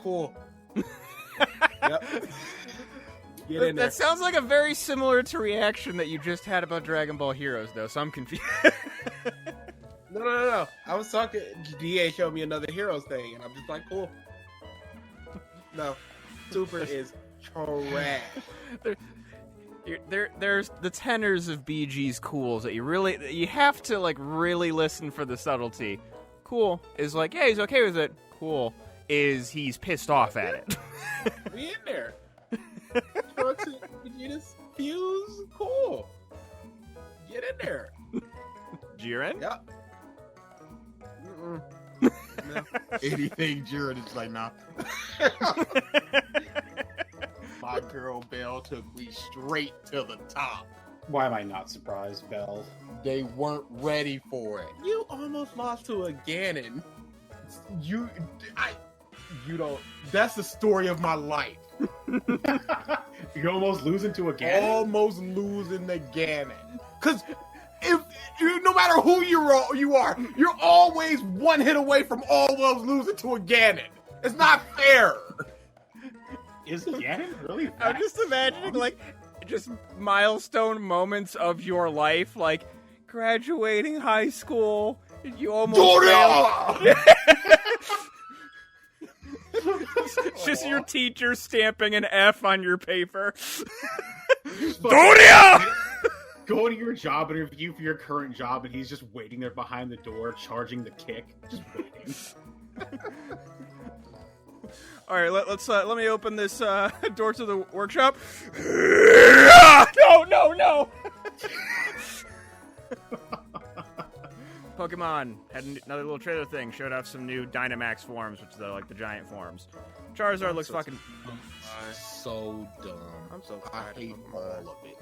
Cool. Yep. Get in there. That sounds like a very similar to reaction that you just had about Dragon Ball Heroes, though, so I'm confused. No. I was talking. DA showed me another Heroes thing, and I'm just like, cool. No, Super is trash. There's the tenors of BG's cools that you have to like really listen for the subtlety. Cool is like, yeah, he's okay with it. Cool is he's pissed off at it. We in there. Trunks and Vegeta's fuse. Cool. Get in there. Jiren? Yep. No. Anything Jiren is like, nah. My girl Belle took me straight to the top. Why am I not surprised, Belle? They weren't ready for it. You almost lost to a Ganon. You don't. That's the story of my life. You're almost losing to a Ganon? Almost losing the Ganon. Because no matter who you are, you're always one hit away from almost losing to a Ganon. It's not fair. Is Ganon really that I'm just imagining, strong? like, just milestone moments of your life, like graduating high school, you almost failed. It's just your teacher stamping an F on your paper. Doria! Go to your job interview for your current job, and he's just waiting there behind the door, charging the kick. Just waiting. All right, let me open this door to the workshop. No! Pokemon had another little trailer thing. Showed off some new Dynamax forms, which are like the giant forms. Charizard looks fucking. So dumb. I'm so I tired hate of all them. of it.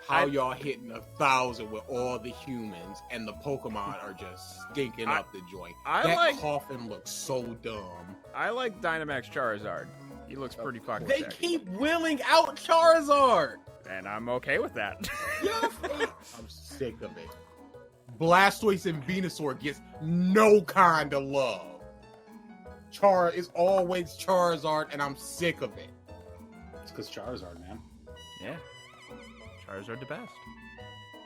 How y'all hitting 1,000 with all the humans and the Pokemon are just stinking up the joint. That coffin looks so dumb. I like Dynamax Charizard. He looks pretty fucking They sexy. keep willing out Charizard. And I'm okay with that. I'm sick of it. Blastoise and Venusaur gets no kind of love. Char is always Charizard, and I'm sick of it. It's because Charizard, man. Yeah. Charizard the best.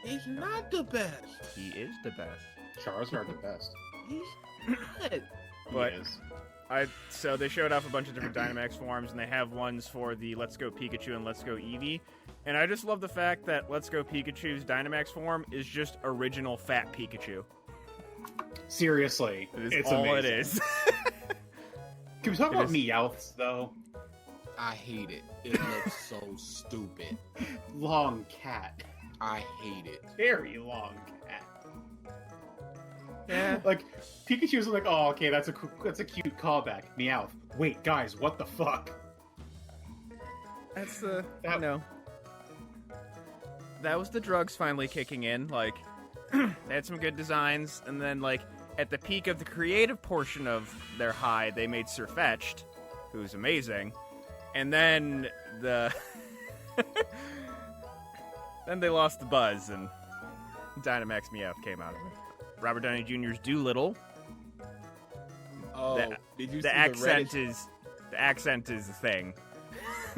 He's not the best. He is the best. Charizard the best. He's not. But He is. so they showed off a bunch of different Dynamax forms, and they have ones for the Let's Go Pikachu and Let's Go Eevee. And I just love the fact that Let's Go Pikachu's Dynamax form is just original fat Pikachu. Seriously, It's amazing. all it is. Can we talk about Meowths, though? I hate it. It looks so stupid. Long cat. I hate it. Very long cat. Yeah. Like, Pikachu's like, oh, okay, that's a cute callback. Meowth. Wait, guys, what the fuck? That's the, that was the drugs finally kicking in. Like, they had some good designs, and then, like, at the peak of the creative portion of their high, they made Sirfetch'd, who's amazing. And then then they lost the buzz, and Dynamax Meowth came out of it. Robert Downey Jr.'s Doolittle. Oh, did you see The accent is the thing.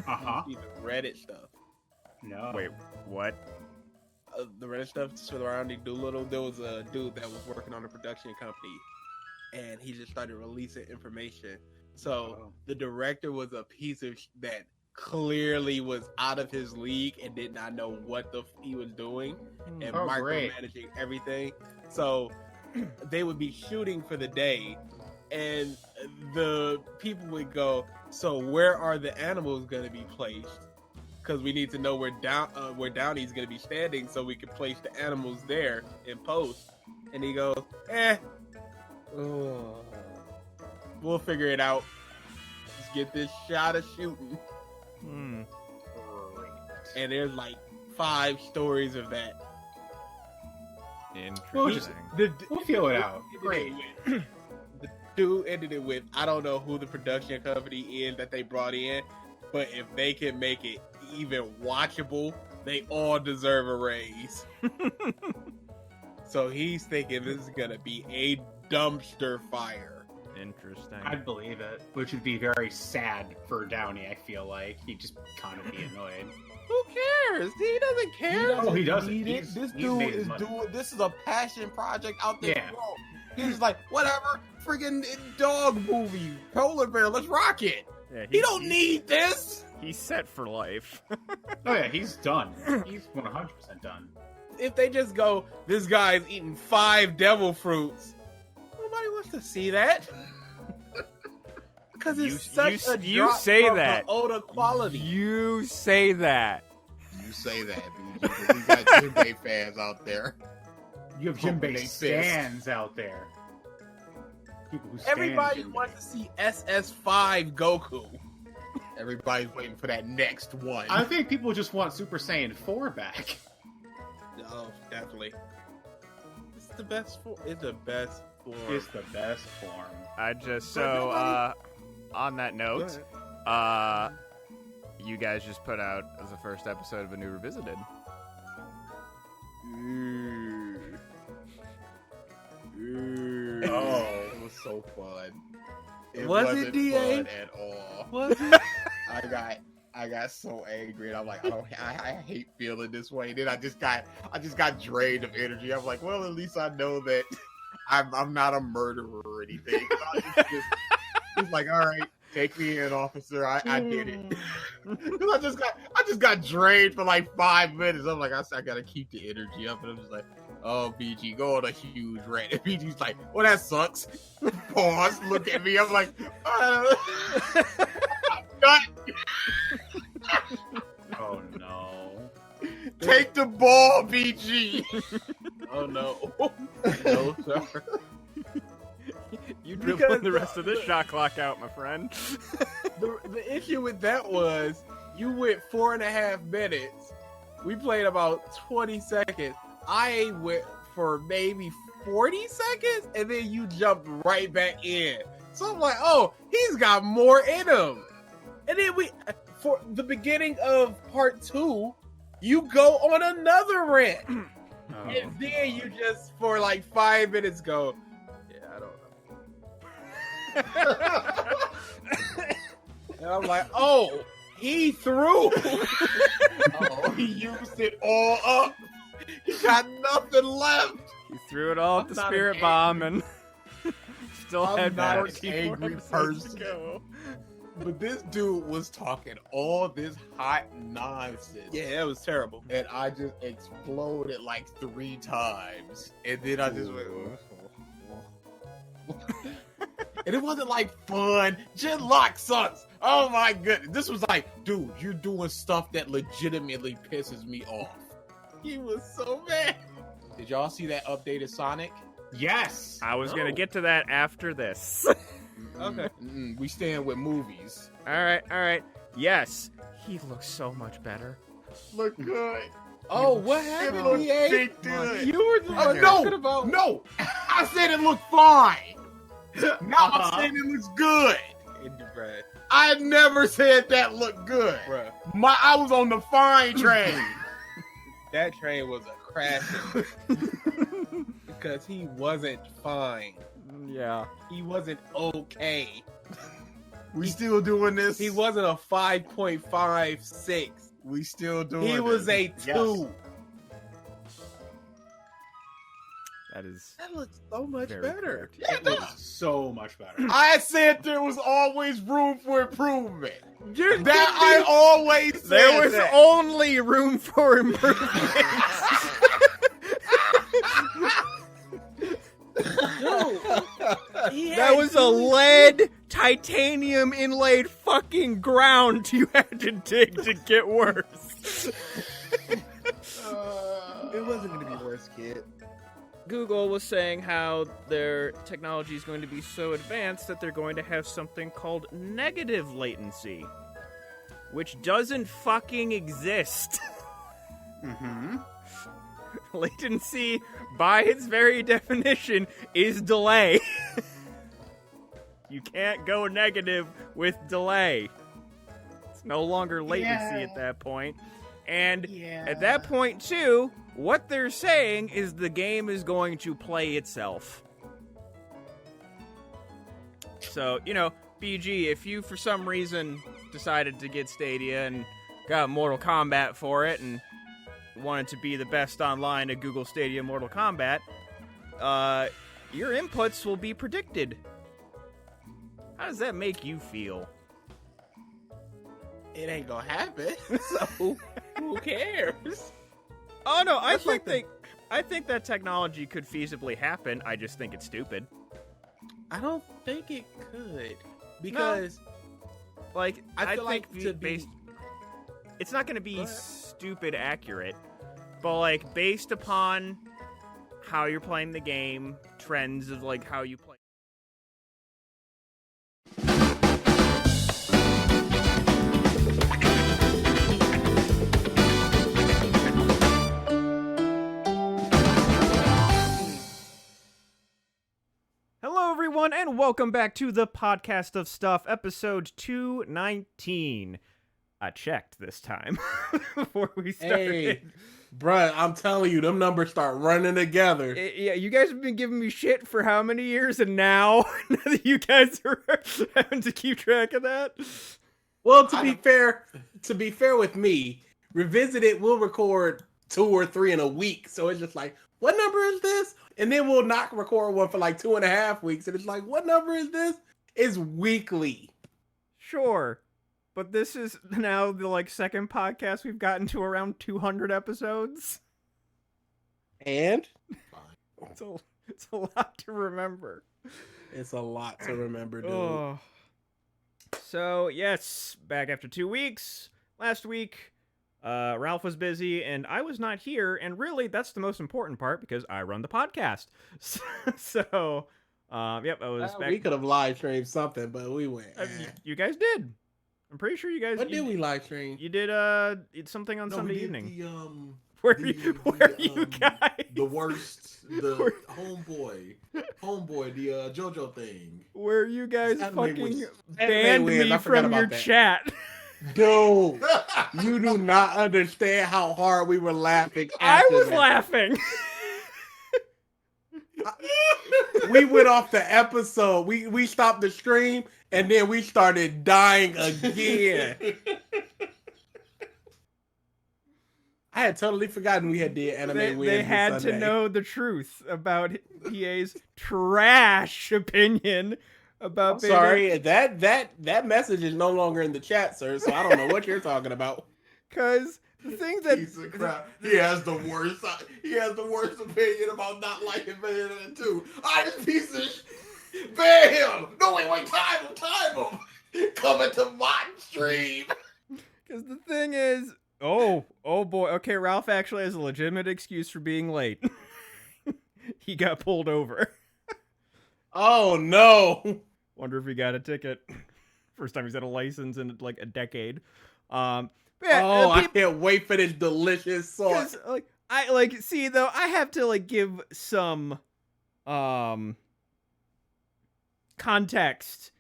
Uh-huh. the Reddit stuff? No. Wait, what? The Reddit stuff surrounding Doolittle. There was a dude that was working on a production company, and he just started releasing information. So the director was a piece of that clearly was out of his league and did not know what he was doing and micromanaging everything. So they would be shooting for the day, and the people would go, so where are the animals going to be placed? Because we need to know where Downey's going to be standing so we can place the animals there in post. And he goes, we'll figure it out. Let's get this shot of shooting. And there's like 5 stories of that. Interesting. We'll feel it out. Great. The dude ended it with, I don't know who the production company is that they brought in, but if they can make it even watchable, they all deserve a raise. So he's thinking this is going to be a dumpster fire. Interesting. I'd believe it, which would be very sad for Downey. I feel like he'd just kind of be annoyed. Who cares? He doesn't care. Oh, he doesn't. Need it. He's This made dude his is money. doing. This is a passion project out there. Yeah. Bro. He's just like, whatever, friggin' dog movie, polar bear, let's rock it. Yeah, He don't need this. He's set for life. Oh yeah, he's done. He's 100% done. If they just go, this guy's eating 5 devil fruits, nobody wants to see that. Because it's such a you drop say from that. the Oda quality. You say that. You say that, BG, but we got Jinbei fans out there. You have Pumping Jinbei they stands out there. People who stand Everybody Jinbei. wants to see SS5 Goku. Everybody's waiting for that next one. I think people just want Super Saiyan 4 back. Oh, definitely. It's the best form. It's the best form. It's the best form. On that note, you guys just put out the first episode of A New Revisited. Oh, it was so fun. It Was it, wasn't DA? fun at all. Was it? I got so angry, and I'm like, I hate feeling this way. Then I just got drained of energy. I'm like, well, at least I know that I'm not a murderer or anything. It's like, all right, take me in, officer. I did it. Because I just got drained for like 5 minutes. I'm like, I gotta keep the energy up, and I'm just like, oh, BG, go on a huge rant. And BG's like, well, that sucks. Pause, look at me. I'm like, I'm done. Oh no. Take the ball, BG. Oh no. No, sir. You dribbled Because the rest of this shot clock out, my friend. The issue with that was you went 4.5 minutes. We played about 20 seconds. I went for maybe 40 seconds, and then you jumped right back in. So I'm like, oh, he's got more in him. And then for the beginning of part 2, you go on another rant. Oh, And then you just, for like 5 minutes, go, yeah, I don't know. And I'm like, oh, he threw. Oh, he used it all up. He got nothing left. He threw it all at I'm the not spirit an bomb and still I'm had not an 14 more angry episodes to person. go. But this dude was talking all this hot nonsense. Yeah, it was terrible. And I just exploded like 3 times. And then I just went. And it wasn't like fun. Genlock sucks. Oh my goodness. This was like, dude, you're doing stuff that legitimately pisses me off. He was so mad. Did y'all see that updated Sonic? yes. I was gonna No. get to that after this. Okay. We stand with movies. all right. Yes, he looks so much better. Look good. Oh, what It happened, looked BA? big good. You were the one talking about. No, I said it looked fine. Now Uh-huh. I'm saying it looks good. Bruh, I never said that looked good. bruh. I was on the fine train. That train was a crashing. Because he wasn't fine. Yeah. He wasn't okay. We still doing this. He wasn't a 5.56. We still doing. He was this. a 2. That is That looks so much very better. correct. Yeah, It looks so much better. I said there was always room for improvement. You're That I always said. There was that. only room for improvement. That was a lead titanium inlaid fucking ground you had to dig to get worse. It wasn't going to be worse, kid. Google was saying how their technology is going to be so advanced that they're going to have something called negative latency, which doesn't fucking exist. Mm-hmm. Latency, by its very definition, is delay. You can't go negative with delay. It's no longer latency at that point. And at that point, too, what they're saying is the game is going to play itself. So, BG, if you for some reason decided to get Stadia and got Mortal Kombat for it and wanted to be the best online at Google Stadia Mortal Kombat, your inputs will be predicted. How does that make you feel? It ain't gonna happen, so who cares? Oh no, I think that technology could feasibly happen. I just think it's stupid. I don't think it could, because I feel think like it's not going to be stupid accurate, but based upon how you're playing the game, trends of how you play. Hello, everyone, and welcome back to the Podcast of Stuff, episode 219. I checked this time before we started. Hey, bruh, I'm telling you, them numbers start running together. Yeah, you guys have been giving me shit for how many years, and now that you guys are having to keep track of that? Well, to be fair with me, Revisited will record 2 or 3 in a week, so it's just like, what number is this? And then we'll not record one for 2.5 weeks, and it's like, what number is this? It's weekly. Sure. But this is now the second podcast we've gotten to around 200 episodes. And It's a lot to remember. It's a lot to remember, dude. Oh. So, yes, back after 2 weeks. Last week, Ralph was busy and I was not here, and really that's the most important part because I run the podcast. So, yep, I was back. We could have live streamed something, but we went. You guys did. I'm pretty sure you guys. What did we live stream? You did something on Sunday evening. Where are you guys? The worst, the homeboy, the JoJo thing. Where you guys Anime fucking was- banned me I forgot from your about that. chat. Dude, you do not understand how hard we were laughing. I was that. laughing. We went off the episode. We stopped the stream and then we started dying again. I had totally forgotten we had did anime wins. They had to know the truth about PA's trash opinion about. I'm sorry, that message is no longer in the chat, sir. So I don't know what you're talking about. Because the thing that Piece of crap. He has the worst. He has the worst opinion about not liking Bayonetta 2. I just piece of ban him. No wait, time him. Coming to my stream. Because the thing is, oh boy, okay, Ralph actually has a legitimate excuse for being late. He got pulled over. Oh no! Wonder if he got a ticket. First time he's had a license in a decade. Yeah, I can't wait for this delicious sauce. I see though, I have to give some context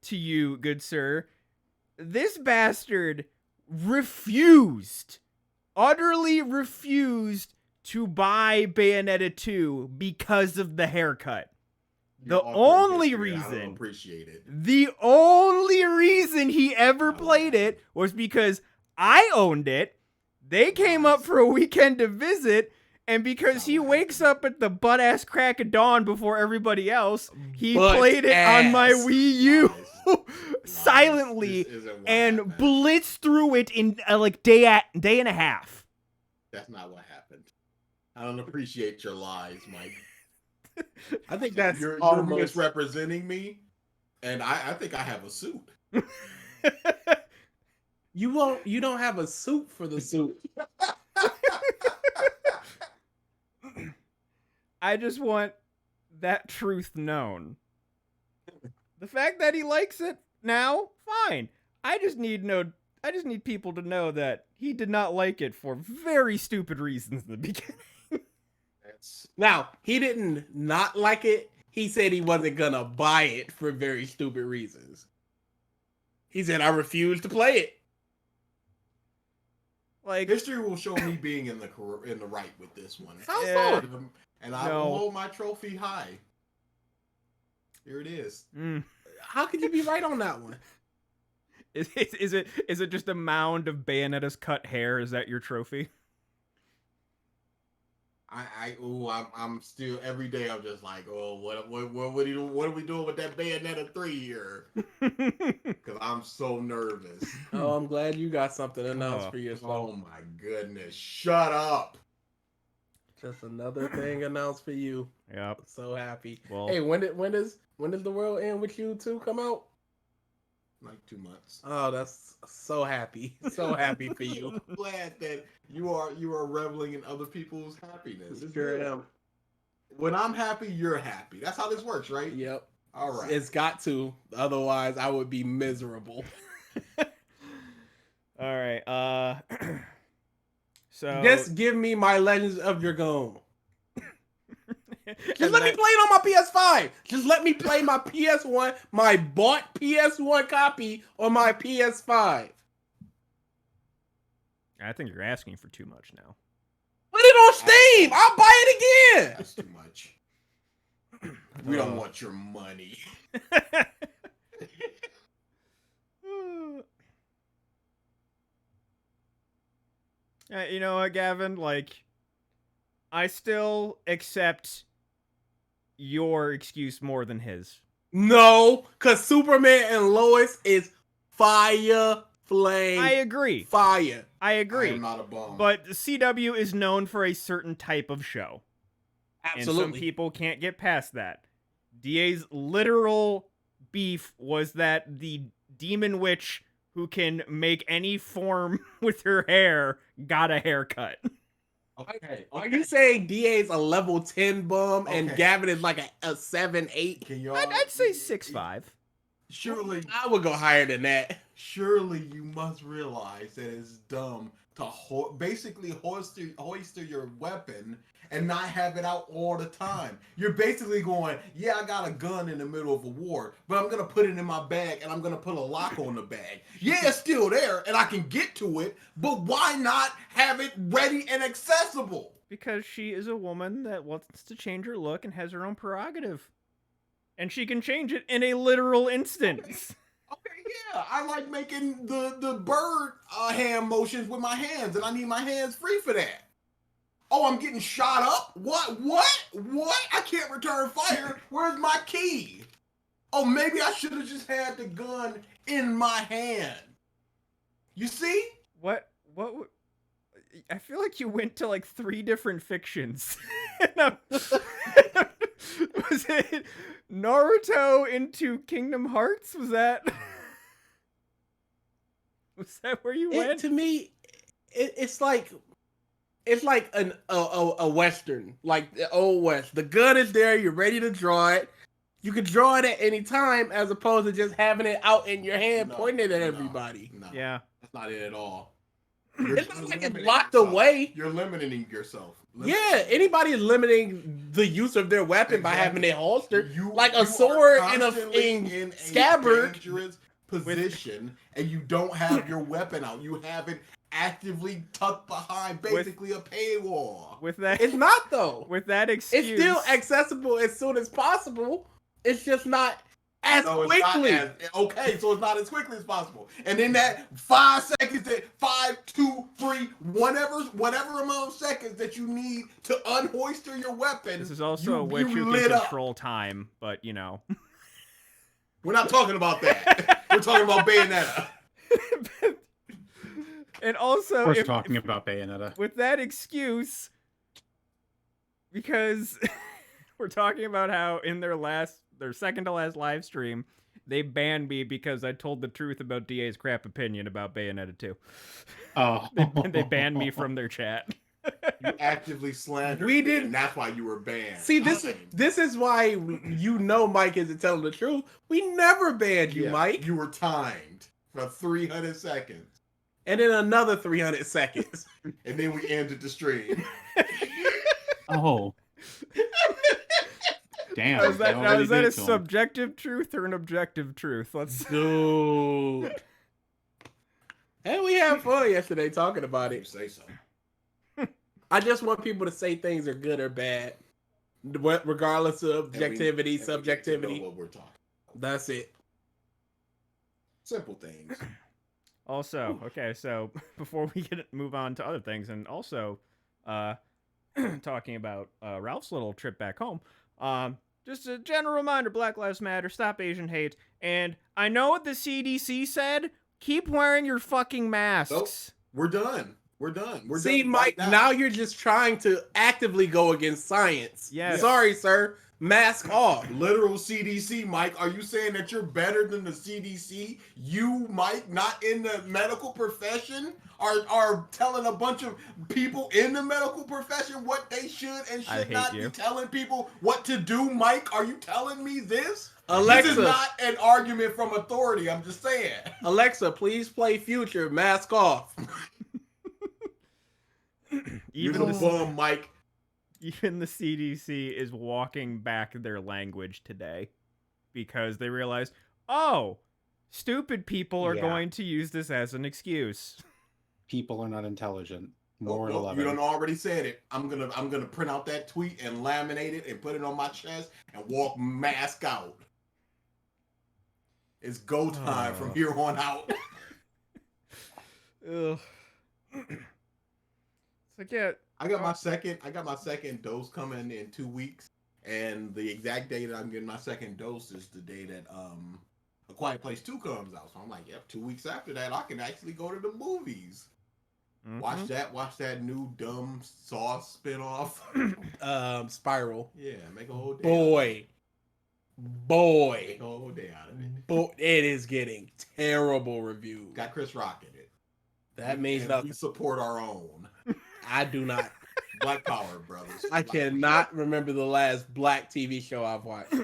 to you, good sir. This bastard utterly refused to buy Bayonetta 2 because of the haircut. The only reason he ever played it was because I owned it. They came up for a weekend to visit, and because he wakes up at the butt-ass crack of dawn before everybody else, he played it on my Wii U silently and blitzed through it in day and a half. That's not what happened. I don't appreciate your lies, Mike. I think that's You're almost misrepresenting me, and I think I have a suit. You don't have a suit for the suit. I just want that truth known. The fact that he likes it now, fine. I just need people to know that he did not like it for very stupid reasons in the beginning. Now, he didn't not like it. He said he wasn't gonna buy it for very stupid reasons. He said, I refuse to play it. History will show me being in the right with this one. Yeah. And I will hold my trophy high. Here it is. How could you be right on that one? Is it just a mound of Bayonetta's cut hair? Is that your trophy? I'm still every day. I'm just like, oh, what are we doing with that Bayonetta 3 here? Because I'm so nervous. Oh, I'm glad you got something announced for yourself. Oh my goodness! Shut up. Just another thing announced for you. Yep. So happy. Well, Hey, when does The World End With You 2 come out? Like 2 months. Oh, that's so happy. So happy for you. I'm glad that you are reveling in other people's happiness. Sure am. When I'm happy, you're happy. That's how this works, right? Yep. All right. It's got to. Otherwise, I would be miserable. all right. So Just give me my Legends of Dragoon. Just let me play it on my PS5. Just let me play my PS1, my bought PS1 copy on my PS5. I think you're asking for too much now. Put it on Steam. I'll buy it again. That's too much. We don't want your money. You know what, Gavin? Like, I still accept your excuse more than his. No, because Superman and Lois is fire flame. I agree. Fire. I agree. I'm not a bum. But CW is known for a certain type of show. Absolutely. And some people can't get past that. DA's literal beef was that the demon witch who can make any form with her hair got a haircut. Okay. Are you saying DA's a level 10 bum and Okay. Gavin is like a 7, 8? Can y'all? I'd say 6'5". Surely, I would go higher than that. surely you must realize that it's dumb to basically hoist your weapon and not have it out all the time. You're basically going, yeah, I got a gun in the middle of a war, but I'm going to put it in my bag and I'm going to put a lock on the bag. Yeah, it's still there and I can get to it, but why not have it ready and accessible? Because she is a woman that wants to change her look and has her own prerogative. And she can change it in a literal instance. Okay, yeah, I like making the bird hand motions with my hands, and I need my hands free for that. Oh, I'm getting shot up? What? I can't return fire. Where's my key? Oh, maybe I should have just had the gun in my hand. You see? What? I feel like you went to like 3 different fictions. Was it Naruto into Kingdom Hearts? Was that where you went? To me, it's like a Western, like the old West. The gun is there. You're ready to draw it. You can draw it at any time as opposed to just having it out in your hand, pointing it at everybody. No, Yeah. that's not it at all. It's not like it's locked away. You're limiting yourself. Yeah, anybody is limiting the use of their weapon by having it holstered. Like a you sword are in constantly a scabbard. dangerous position, and you don't have your weapon out. You have it actively tucked behind basically a paywall. With that, It's not though. with that excuse, It's still accessible as soon as possible. It's just not as quickly. Okay, so it's not as quickly as possible. And in that 5 seconds, 5, 2, 3, whatever amount of seconds that you need to unhoister your weapon. This is also a witch who lit can up. control time, but you know. We're not talking about that. We're talking about Bayonetta. And also, Of course, talking about Bayonetta. with that excuse, because we're talking about how in their second to last live stream, they banned me because I told the truth about DA's crap opinion about Bayonetta 2. Oh, They banned me from their chat. You actively slandered. We me, didn't- and that's why you were banned. See, this is why Mike isn't telling the truth. We never banned you, Yeah, Mike. You were timed for 300 seconds, And then another 300 seconds. and then we ended the stream. oh. Damn. Now, is that, they now, already is that did a it to him. subjective truth or an objective truth? Let's. Dude. And we had fun yesterday talking about You it. say so. I just want people to say things are good or bad. Regardless of And we objectivity, get to know subjectivity. what we're talking. That's it. Simple things. Also, okay, so before we move on to other things, and also talking about Ralph's little trip back home, just a general reminder: Black Lives Matter, stop Asian hate, and I know what the CDC said. Keep wearing your fucking masks. Nope. We're done. We're done. We're See, done Mike, right now you're just trying to actively go against science. Yes. Sorry, sir. Mask off. Literal CDC, Mike. Are you saying that you're better than the CDC? You, Mike, not in the medical profession, are telling a bunch of people in the medical profession what they should and should not be telling people what to do, Mike? Are you telling me this? Alexa. This is not an argument from authority. I'm just saying. Alexa, please play Future. Mask off. You're a bum, Mike. Even the CDC is walking back their language today because they realize, oh, stupid people are going to use this as an excuse. People are not intelligent. More than 11. You done already said it. I'm gonna print out that tweet and laminate it and put it on my chest and walk mask out. It's go time from here on out. Ugh. It's like, yeah. I got my second dose coming in 2 weeks, and the exact day that I'm getting my second dose is the day that A Quiet Place 2 comes out. So I'm like, yep, 2 weeks after that, I can actually go to the movies. Mm-hmm. Watch that new dumb Sauce spinoff. Spiral. Yeah, make a whole day. Boy. Make a whole day out of it. Boy, it is getting terrible reviews. Got Chris Rock in it. That means nothing. We support our own. I do not. Black Power, brothers. I cannot remember the last black TV show I've watched.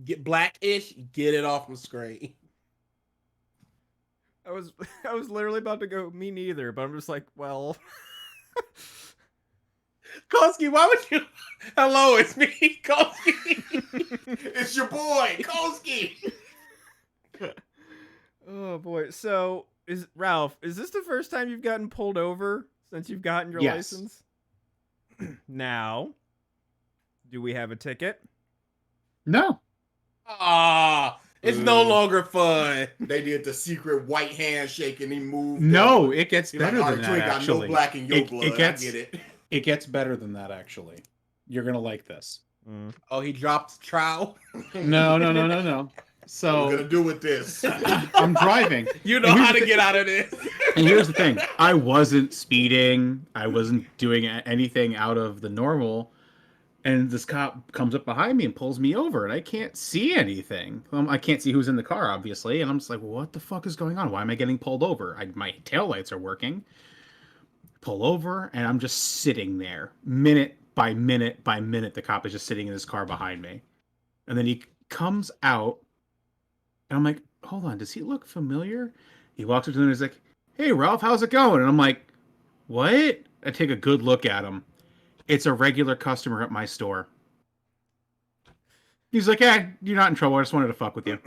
Get Blackish, get it off the screen. I was literally about to go, me neither, but I'm just like, well. Koski, why would you? Hello, it's me, Koski. It's your boy, Koski. Oh boy. So Ralph, is this the first time you've gotten pulled over since you've gotten your license? Now, do we have a ticket? No. It's no longer fun. They did the secret white handshake and he moved. No, it gets better like, than that, actually. No black in your blood. I get it. It gets better than that, actually. You're going to like this. Mm. Oh, he dropped trial? No. So what are we gonna do with this? I'm driving. You know how to get out of this. And here's the thing. I wasn't speeding. I wasn't doing anything out of the normal. And this cop comes up behind me and pulls me over. And I can't see anything. I can't see who's in the car, obviously. And I'm just like, what the fuck is going on? Why am I getting pulled over? My taillights are working. Pull over. And I'm just sitting there. Minute by minute by minute, the cop is just sitting in his car behind me. And then he comes out. And I'm like, hold on, does he look familiar? He walks up to him and he's like, hey, Ralph, how's it going? And I'm like, what? I take a good look at him. It's a regular customer at my store. He's like, yeah, you're not in trouble. I just wanted to fuck with you.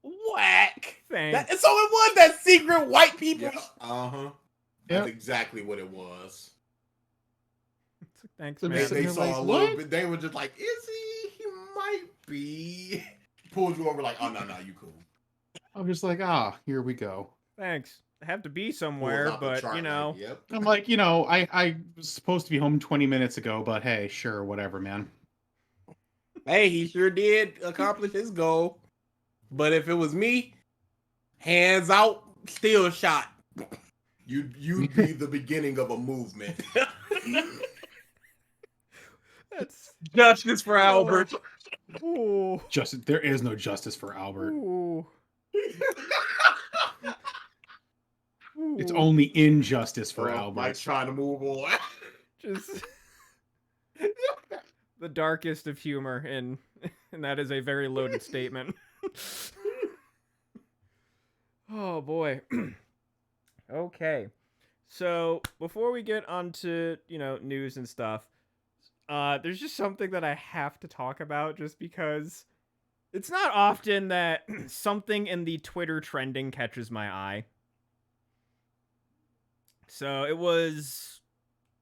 Whack. Thanks. So it was that secret white people. Yeah. Uh-huh. That's exactly what it was. Thanks, man. man. They saw a little bit. They were just like, is he? He might be. Pulled you over like, oh, no, you cool. I'm just like, here we go. Thanks. I have to be somewhere, but, you know. Like, yep. I'm like, I was supposed to be home 20 minutes ago, but hey, sure, whatever, man. Hey, he sure did accomplish his goal. But if it was me, hands out, still shot. You'd be the beginning of a movement. That's justice for Albert. Ooh. There is no justice for Albert. Ooh. It's only injustice for Albert. Mike's trying to move on. Just the darkest of humor, and that is a very loaded statement. Oh boy. Okay. So before we get onto, news and stuff, there's just something that I have to talk about just because it's not often that something in the Twitter trending catches my eye. So I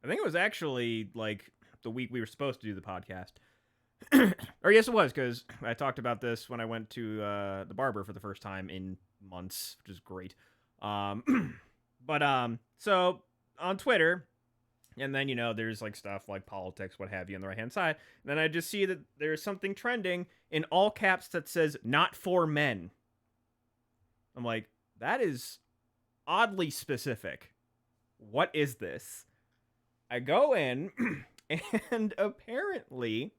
think it was actually like the week we were supposed to do the podcast. Or yes, it was, because I talked about this when I went to the barber for the first time in months, which is great. So on Twitter, and then, there's like stuff like politics, what have you, on the right-hand side. And then I just see that there's something trending in all caps that says, "Not for men." I'm like, that is oddly specific. What is this? I go in, and apparently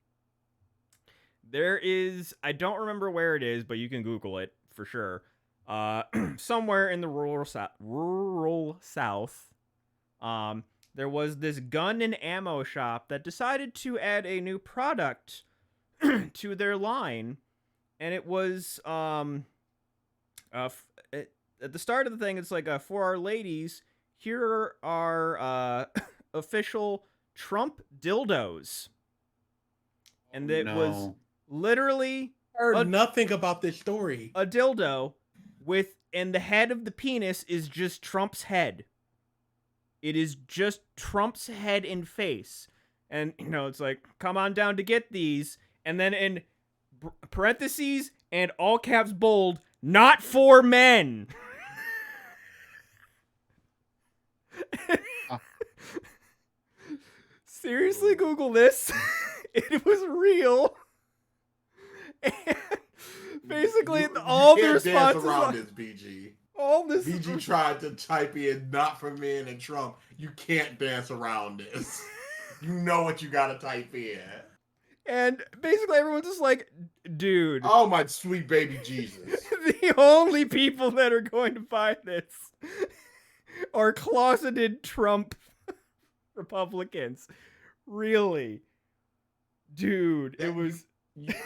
there is, I don't remember where it is, but you can Google it for sure. Somewhere in the rural South, there was this gun and ammo shop that decided to add a new product to their line, and it was at the start of the thing, it's like, for our ladies, here are official Trump dildos, and it was literally Heard nothing about this story. a dildo and the head of the penis is just Trump's head. It is just Trump's head and face. And, it's like, come on down to get these. And then in parentheses and all caps bold, "Not for men." Seriously, Google this. It was real. And basically, all the responses around this, BG. All this. BG tried to type in "not for men" and Trump. You can't dance around this. You know what you gotta type in. And basically, everyone's just like, dude. Oh, my sweet baby Jesus. The only people that are going to buy this are closeted Trump Republicans. Really. Dude, it was it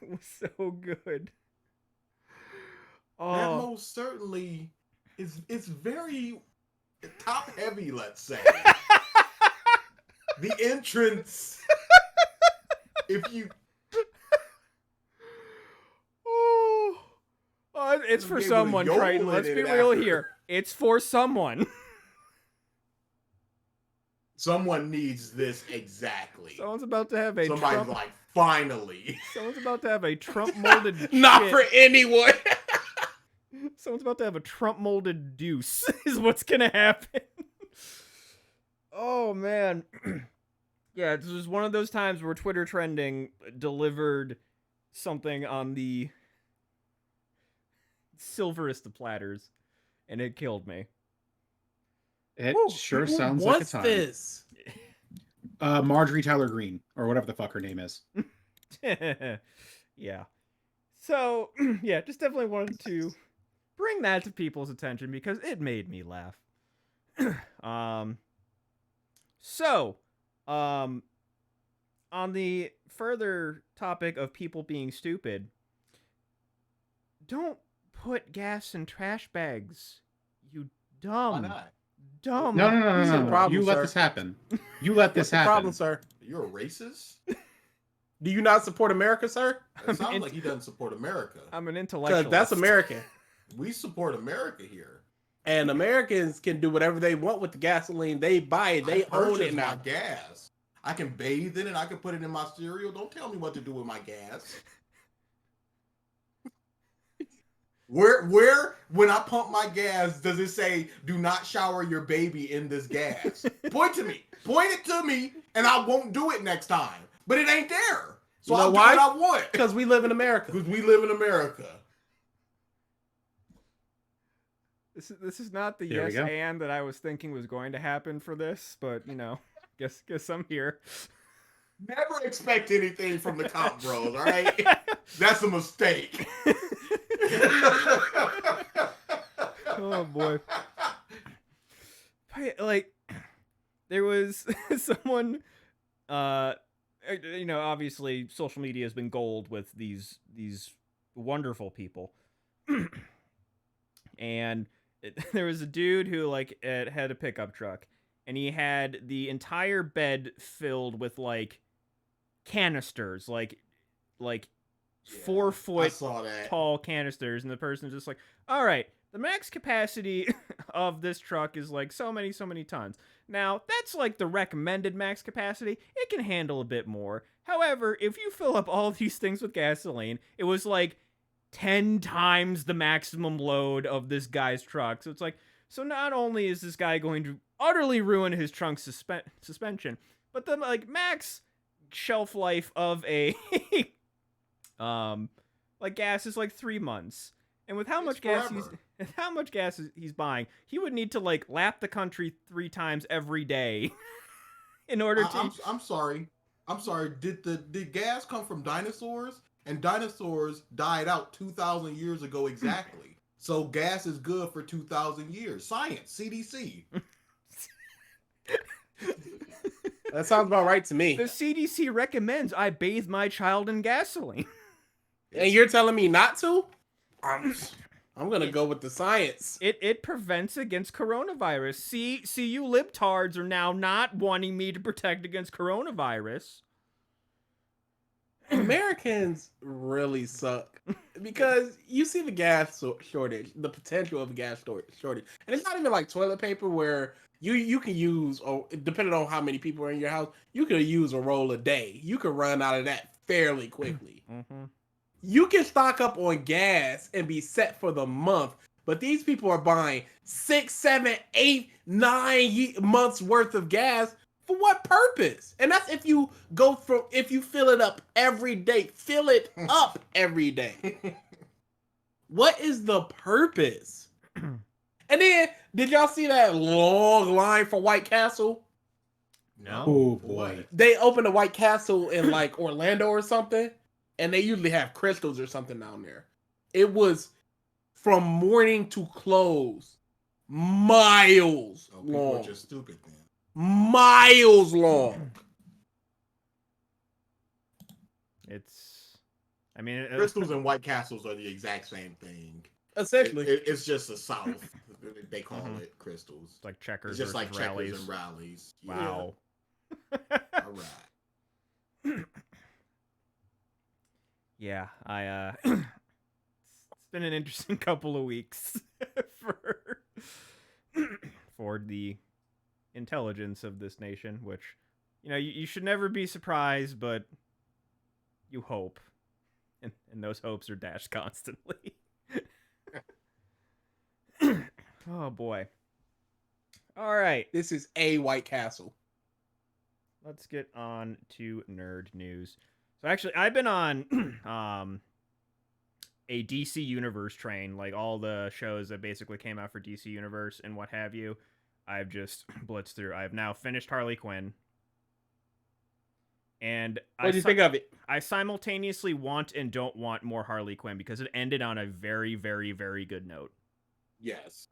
was so good. That most certainly it's very top heavy, let's say. The entrance, if you it's for someone, Triton. Let's be real here. It's for someone. Someone needs this exactly. Someone's about to have a Somebody's Trump... like, finally. Someone's about to have a Trump-molded Not shit. for anyone. Someone's about to have a Trump-molded deuce is what's gonna happen. Oh, man. Yeah, it was one of those times where Twitter trending delivered something on the silverest of platters, and it killed me. It sure sounds like a time. What's this? Marjorie Taylor Greene, or whatever the fuck her name is. Yeah. So, yeah, just definitely wanted to bring that to people's attention because it made me laugh. On the further topic of people being stupid, don't put gas in trash bags, you dumb. Why not? Dumb. No. You let this happen. You let this happen. Problem, sir. You're a racist? Do you not support America, sir? It sounds like he doesn't support America. I'm an intellectualist. Because that's American. We support America here. And Americans can do whatever they want with the gasoline. They buy it. They own it now. My gas. I can bathe in it. I can put it in my cereal. Don't tell me what to do with my gas. Where, when I pump my gas, does it say, "Do not shower your baby in this gas"? Point to me. Point it to me, and I won't do it next time. But it ain't there. So You know I'll why? do what I want. Because we live in America. Because we live in America. This is not the There we yes go. and that I was thinking was going to happen for this, but guess I'm here. Never expect anything from the Comp Bros, all right? That's a mistake. Oh boy. Like, there was someone, obviously social media has been gold with these wonderful people. And there was a dude who had a pickup truck, and he had the entire bed filled with canisters, 4 foot I saw that. tall canisters, and the person's just like, all right, the max capacity of this truck is like so many tons. Now, that's like the recommended max capacity. It can handle a bit more. However, if you fill up all these things with gasoline, it was like 10 times the maximum load of this guy's truck. So it's like, so not only is this guy going to utterly ruin his trunk suspension, but the like max shelf life of a like gas is like 3 months. And with how much gas he's buying, he would need to like lap the country 3 times every day in order to. I'm sorry. Did gas come from dinosaurs? And dinosaurs died out 2,000 years ago exactly. So gas is good for 2,000 years. Science, CDC. That sounds about right to me. The CDC recommends I bathe my child in gasoline. And you're telling me not to? I'm gonna go with the science. It prevents against coronavirus. See, you libtards are now not wanting me to protect against coronavirus. Americans really suck because you see the gas shortage, the potential of a gas shortage, and it's not even like toilet paper where you can use, or depending on how many people are in your house, you can use a roll a day. You can run out of that fairly quickly. Mm-hmm. You can stock up on gas and be set for the month, but these people are buying 6, 7, 8, 9 months worth of gas. For what purpose? And that's if you fill it up every day. Fill it up every day. What is the purpose? And then, did y'all see that long line for White Castle? No. Oh boy. They opened a White Castle in like Orlando or something, and they usually have crystals or something down there. It was from morning to close, miles People long. are just stupid, man. Miles long. Crystals and White Castles are the exact same thing. Essentially, It's just the South. They call it crystals. It's like checkers. It's just like versus checkers rallies. and rallies. Wow. Yeah. All right. Yeah, it's been an interesting couple of weeks for the intelligence of this nation, which, you should never be surprised, but you hope. And those hopes are dashed constantly. Oh, boy. All right. this is a White Castle. Let's get on to nerd news. So actually, I've been on a DC Universe train, like all the shows that basically came out for DC Universe and what have you. I've just blitzed through. I've now finished Harley Quinn. And What do you think of it? I simultaneously want and don't want more Harley Quinn because it ended on a very, very, very good note. Yes.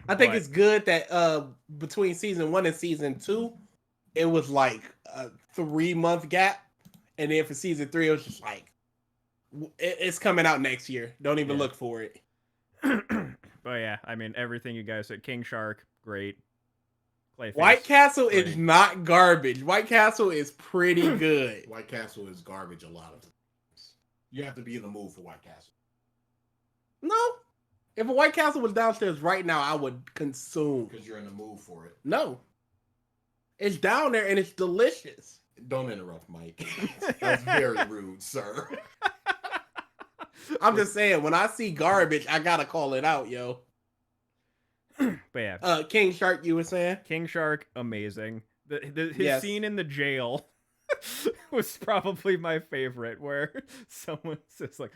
I think it's good that between season 1 and season 2, it was like a 3-month gap. And then for season 3, it was just like, it's coming out next year. Don't even look for it. But yeah, everything you guys said. King Shark, great. Clayface, White Castle great. is not garbage. White Castle is pretty good. White Castle is garbage a lot of times. You have to be in the mood for White Castle. No. If a White Castle was downstairs right now, I would consume. Because you're in the mood for it. No. It's down there and it's delicious. Don't interrupt, Mike. That's very rude, sir. I'm just saying, when I see garbage, I gotta call it out, yo. But yeah. King Shark, you were saying? King Shark, amazing. His Yes. scene in the jail was probably my favorite, where someone says like,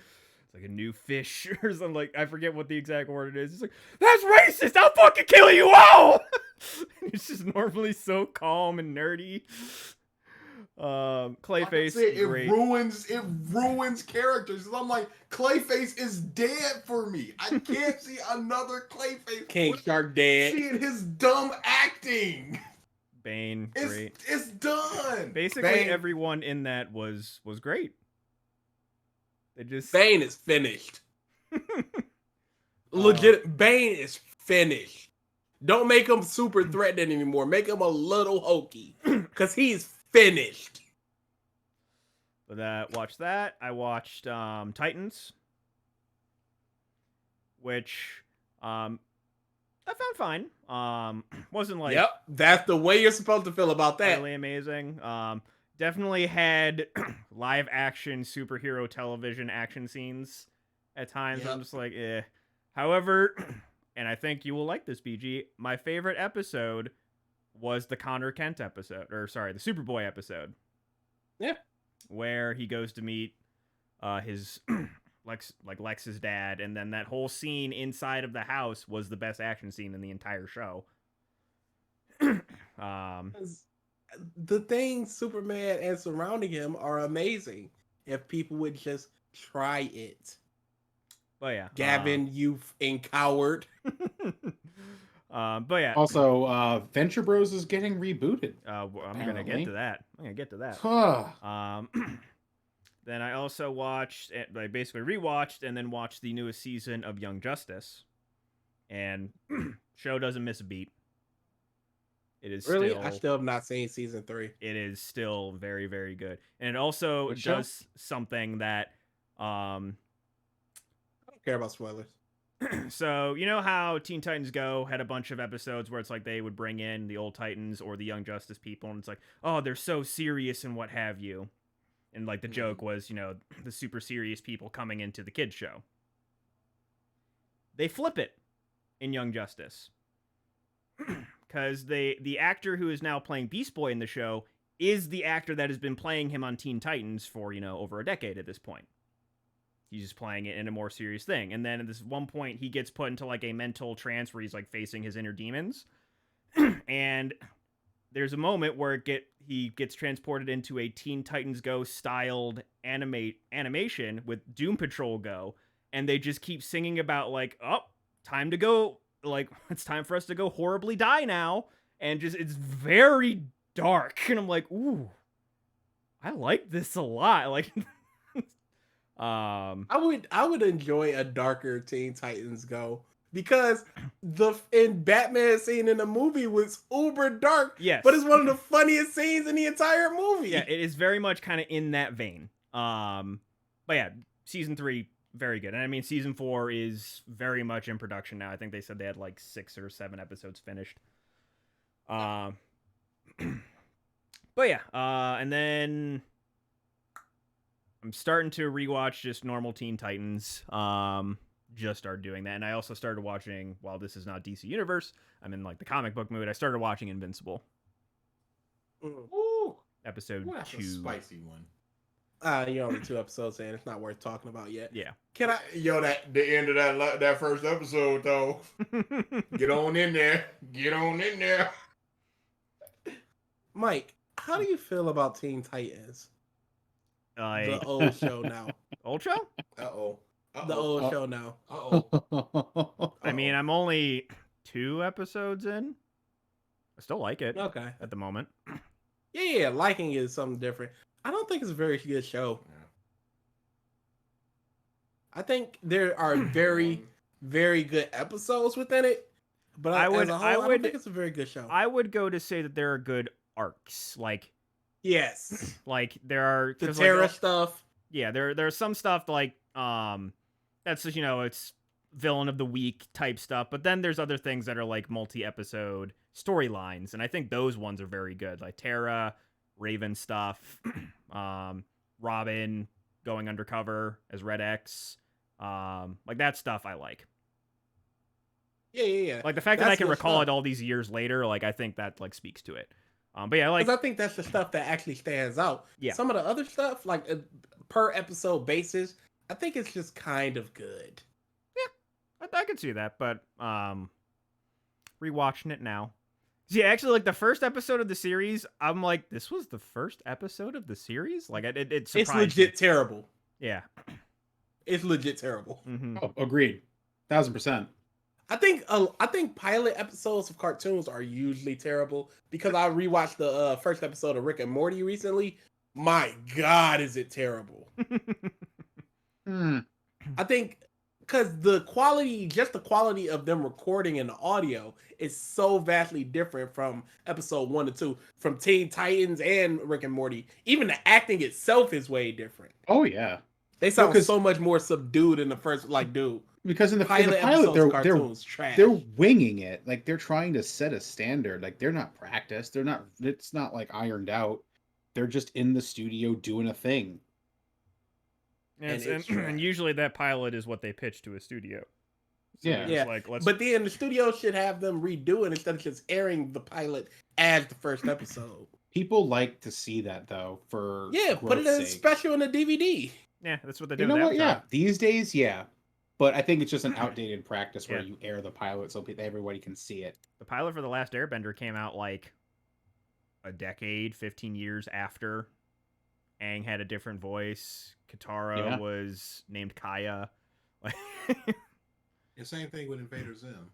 it's like a new fish or something, like, I forget what the exact word it is. It's like, that's racist! I'll fucking kill you all! It's just normally so calm and nerdy. Clayface, great. It ruins characters. I'm like, Clayface is dead for me. I can't see another Clayface. King Shark dead. Seeing his dumb acting. Bane, great. It's done. Basically, Bane. everyone in that was great. They just Bane is finished. Legit, Bane is finished. Don't make him super threatening anymore. Make him a little hokey. Because he's finished. But watched that. I watched Titans, which I found fine. Wasn't like Yep, that's the way you're supposed to feel about that. really amazing. Definitely had live action superhero television action scenes at times. Yep. I'm just like, eh. However, and I think you will like this, BG. My favorite episode was the Connor Kent episode, or sorry, the Superboy episode. Yeah, where he goes to meet his Lex's dad, and then that whole scene inside of the house was the best action scene in the entire show. The things Superman and surrounding him are amazing. If people would just try it. But yeah, Gavin, you and coward. But yeah. Also, Venture Bros is getting rebooted. I'm gonna get to that. Huh. Then I also watched, I basically rewatched and then watched the newest season of Young Justice, and show doesn't miss a beat. It is Really, still, I still have not seen season 3. It is still very, very good, and it also What does something that, I don't care about spoilers. So you know how Teen Titans Go had a bunch of episodes where it's like they would bring in the old Titans or the Young Justice people, and it's like, oh, they're so serious and what have you. And like the joke was, you know, the super serious people coming into the kids show. They flip it in Young Justice. Because the actor who is now playing Beast Boy in the show is the actor that has been playing him on Teen Titans for, you know, over a decade at this point. He's just playing it in a more serious thing. And then at this one point, he gets put into like a mental trance where he's like facing his inner demons. And there's a moment where he gets transported into a Teen Titans Go styled animation with Doom Patrol Go, and they just keep singing about like, oh, time to go, like it's time for us to go horribly die now, and just it's very dark, and I'm like, ooh, I like this a lot, like. I would enjoy a darker Teen Titans Go. Because the Batman scene in the movie was uber dark, yes, but it's one of the funniest scenes in the entire movie. Yeah, it is very much kind of in that vein. But yeah, season 3 very good, and I mean season 4 is very much in production now. I think they said they had like 6 or 7 episodes finished. But yeah, and then I'm starting to rewatch just normal Teen Titans. Just started doing that, and I also started watching, while this is not DC Universe, I'm in like the comic book mood, I started watching Invincible. Ooh. Episode Ooh, that's 2. a spicy one. You're only 2 episodes in, it's not worth talking about yet. Yeah. Can I that the end of that first episode though? Get on in there. Mike, how do you feel about Teen Titans? The old show now. Old show? Uh-oh. The old show now. I mean, I'm only 2 episodes in. I still like it. Okay. At the moment. Yeah, liking is something different. I don't think it's a very good show. Yeah. I think there are very, very good episodes within it, but I don't think it's a very good show. I would go to say that there are good arcs. Like, yes, like there are the Terra stuff. Yeah, there's some stuff like that's just, you know, it's villain of the week type stuff, but then there's other things that are like multi-episode storylines, and I think those ones are very good, like Terra, Raven stuff, Robin going undercover as Red X, like that stuff I like. Yeah. Like the fact that I can recall it all these years later, like I think that like speaks to it. But yeah, like I think that's the stuff that actually stands out. Yeah. Some of the other stuff, like per episode basis, I think it's just kind of good. Yeah, I can see that, but rewatching it now. Yeah, actually, like the first episode of the series, I'm like, this was the first episode of the series? Like, it surprised It's legit terrible. Yeah. It's legit terrible. Mm-hmm. Oh, agreed. 1000%. I think pilot episodes of cartoons are usually terrible, because I rewatched the first episode of Rick and Morty recently. My God, is it terrible? I think because the quality of them recording and the audio is so vastly different from episode 1 to 2, from Teen Titans and Rick and Morty. Even the acting itself is way different. Oh yeah, they sound so much more subdued in the first. Like, dude, Because in the Pilot pilot, episodes, they're cartoons, trash. they're winging it. Like they're trying to set a standard. Like they're not practiced. They're not. It's not like ironed out. They're just in the studio doing a thing. Yes, And it's and usually that pilot is what they pitch to a studio. So Yeah. they're just Yeah, like, let's. but then the studio should have them redo it instead of just airing the pilot as the first episode. People like to see that though. For Yeah, put it as growth's sake. special in the DVD. Yeah, that's what they do. You know with what? Avatar. Yeah, these days, yeah. But I think it's just an outdated practice where Yeah. you air the pilot so everybody can see it. The pilot for The Last Airbender came out like a decade, 15 years after. Aang had a different voice. Katara Yeah. was named Kaya. The same thing with Invader Zim.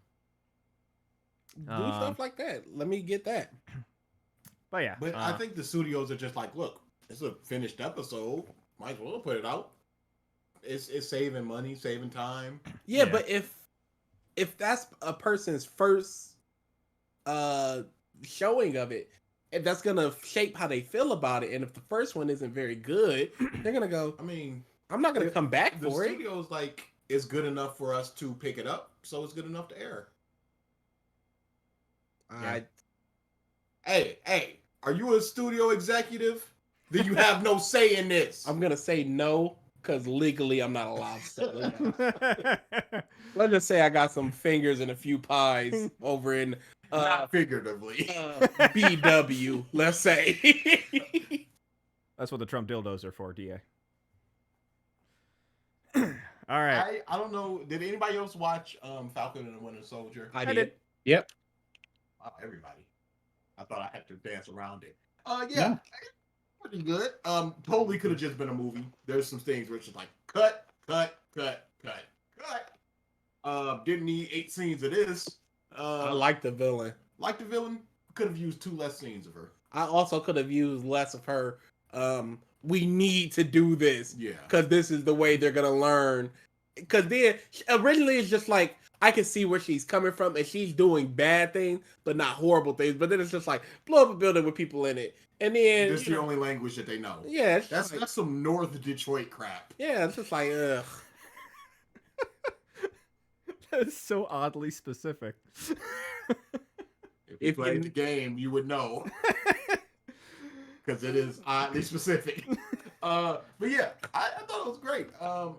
Do stuff like that. Let me get that. But yeah. But I think the studios are just like, look, it's a finished episode. Might as well put it out. It's saving money, saving time. Yeah, Yeah. but if that's a person's first showing of it, if that's gonna shape how they feel about it, and if the first one isn't very good, they're gonna go, I mean, I'm not gonna come back the for it. studio's like, it's good enough for us to pick it up, so it's good enough to air. Hey, are you a studio executive? Then you have no say in this. I'm gonna say no, because legally I'm not allowed to say it. Let's just say I got some fingers and a few pies over in Not figuratively. BW, let's say. That's what the Trump dildos are for, DA. All right. I don't know. Did anybody else watch Falcon and the Winter Soldier? I did. did. Yep. Everybody. I thought I had to dance around it. Yeah. Yeah, pretty good. Totally could have just been a movie. There's some things where it's just like cut. Didn't need 8 scenes of this. I like the villain. Like the villain, could have used 2 less scenes of her. I also could have used less of her. We need to do this Yeah. because this is the way they're gonna learn. Because then originally it's just like I can see where she's coming from, and she's doing bad things, but not horrible things. But then it's just like blow up a building with people in it, and then That's the only language that they know. yeah, it's That's just like, that's some North Detroit crap. yeah, it's just like ugh. That's so oddly specific. If you If played you- the game, you would know. Because it is oddly specific. But yeah, I thought it was great. I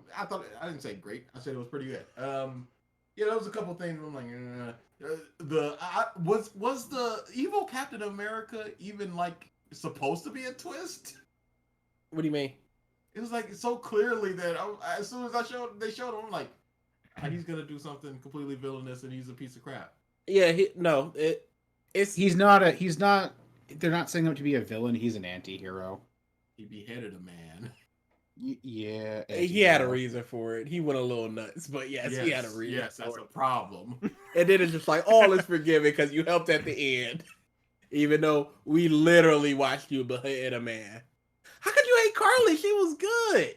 didn't say great. I said it was pretty good. Yeah, there was a couple things I'm like, was the evil Captain America even like supposed to be a twist? What do you mean? It was like so clearly that as soon as they showed him, I'm like, he's gonna do something completely villainous and he's a piece of crap. Yeah, it's He's not. They're not setting him up to be a villain. He's an anti-hero. He beheaded a man. Yeah. he had a anti-hero. reason for it. He went a little nuts, but yes, he had a reason. Yes, that's for a it. problem. And then it's just like all is forgiven because you helped at the end, even though we literally watched you behead a man. How could you hate Carly? She was good.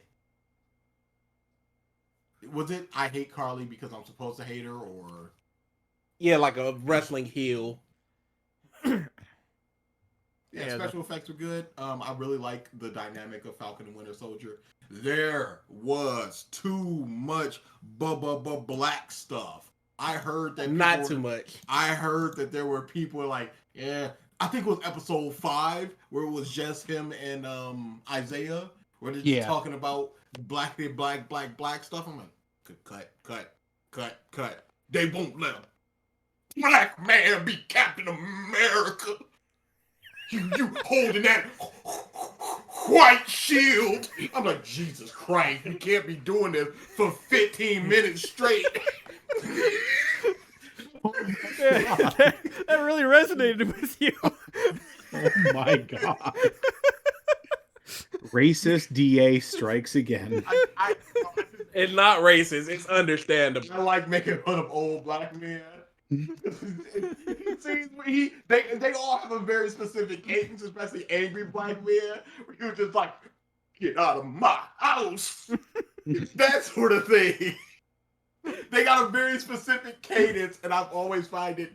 Was it I hate Carly because I'm supposed to hate her, or Yeah, like a wrestling heel. yeah, special effects were good. I really like the dynamic of Falcon and Winter Soldier. There was too much black stuff. I heard that Not too much. I heard that there were people like, yeah, I think it was episode 5 where it was just him and Isaiah, where they're just talking about black stuff. I'm like, cut. They won't let a black man be Captain America. You holding that white shield. I'm like, Jesus Christ, you can't be doing this for 15 minutes straight. that really resonated with you. Oh my god. Racist DA strikes again. It's not racist. It's understandable. I like making fun of old black men. They all have a very specific cadence, especially angry black men. Where you're just like, get out of my house. That sort of thing. They got a very specific cadence, and I've always found it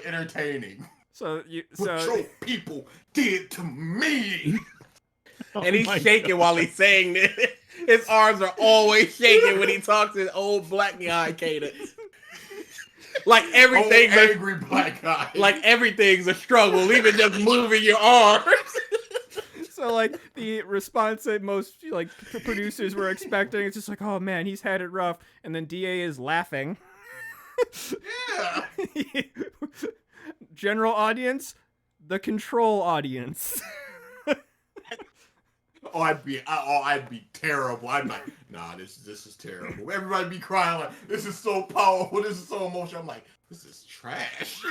entertaining. So What your people did to me. And he's shaking while he's saying this. His arms are always shaking when he talks in old black guy cadence. Like everything's angry black guy. Like everything's a struggle, even just moving your arms. So like the response that most like producers were expecting is just like, oh man, he's had it rough, and then DA is laughing. Yeah. General audience, the control audience. I'd be terrible. I'd be like, nah, this is terrible. Everybody be crying like, this is so powerful, this is so emotional. I'm like, this is trash.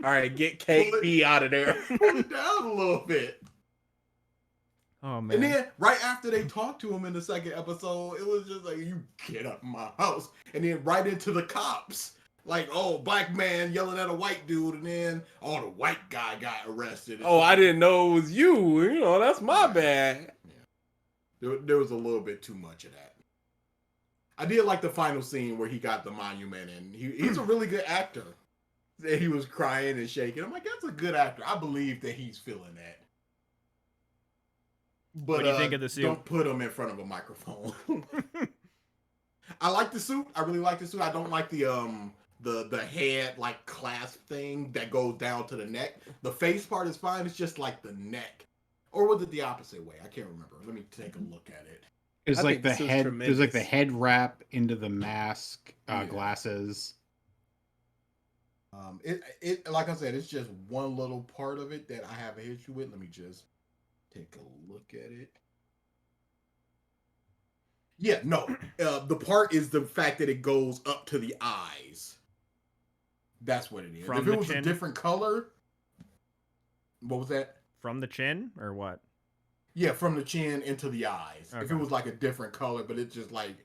All right, get KB out of there. Pull it down a little bit. Oh man. And then right after they talked to him in the second episode, it was just like, you get up my house. And then right into the cops. Like, oh, black man yelling at a white dude, and then, oh, the white guy got arrested. Oh, I didn't know it was you. You know, that's my bad. Yeah. There was a little bit too much of that. I did like the final scene where he got the monument, and he's a really good actor. He was crying and shaking. I'm like, that's a good actor. I believe that he's feeling that. But what do you think of the suit? Don't put him in front of a microphone. I like the suit. I really like the suit. I don't like the head like clasp thing that goes down to the neck. The face part is fine. It's just like the neck. Or was it the opposite way? I can't remember. Let me take a look at it. It's like the head. There's like the head wrap into the mask, Yeah. glasses. It like I said, it's just one little part of it that I have an issue with. Let me just take a look at it. Yeah, no. The part is the fact that it goes up to the eyes. That's what it is. From if the it was chin? a different color, what was that? From the chin or what? Yeah, from the chin into the eyes. Okay. If it was like a different color, but it's just like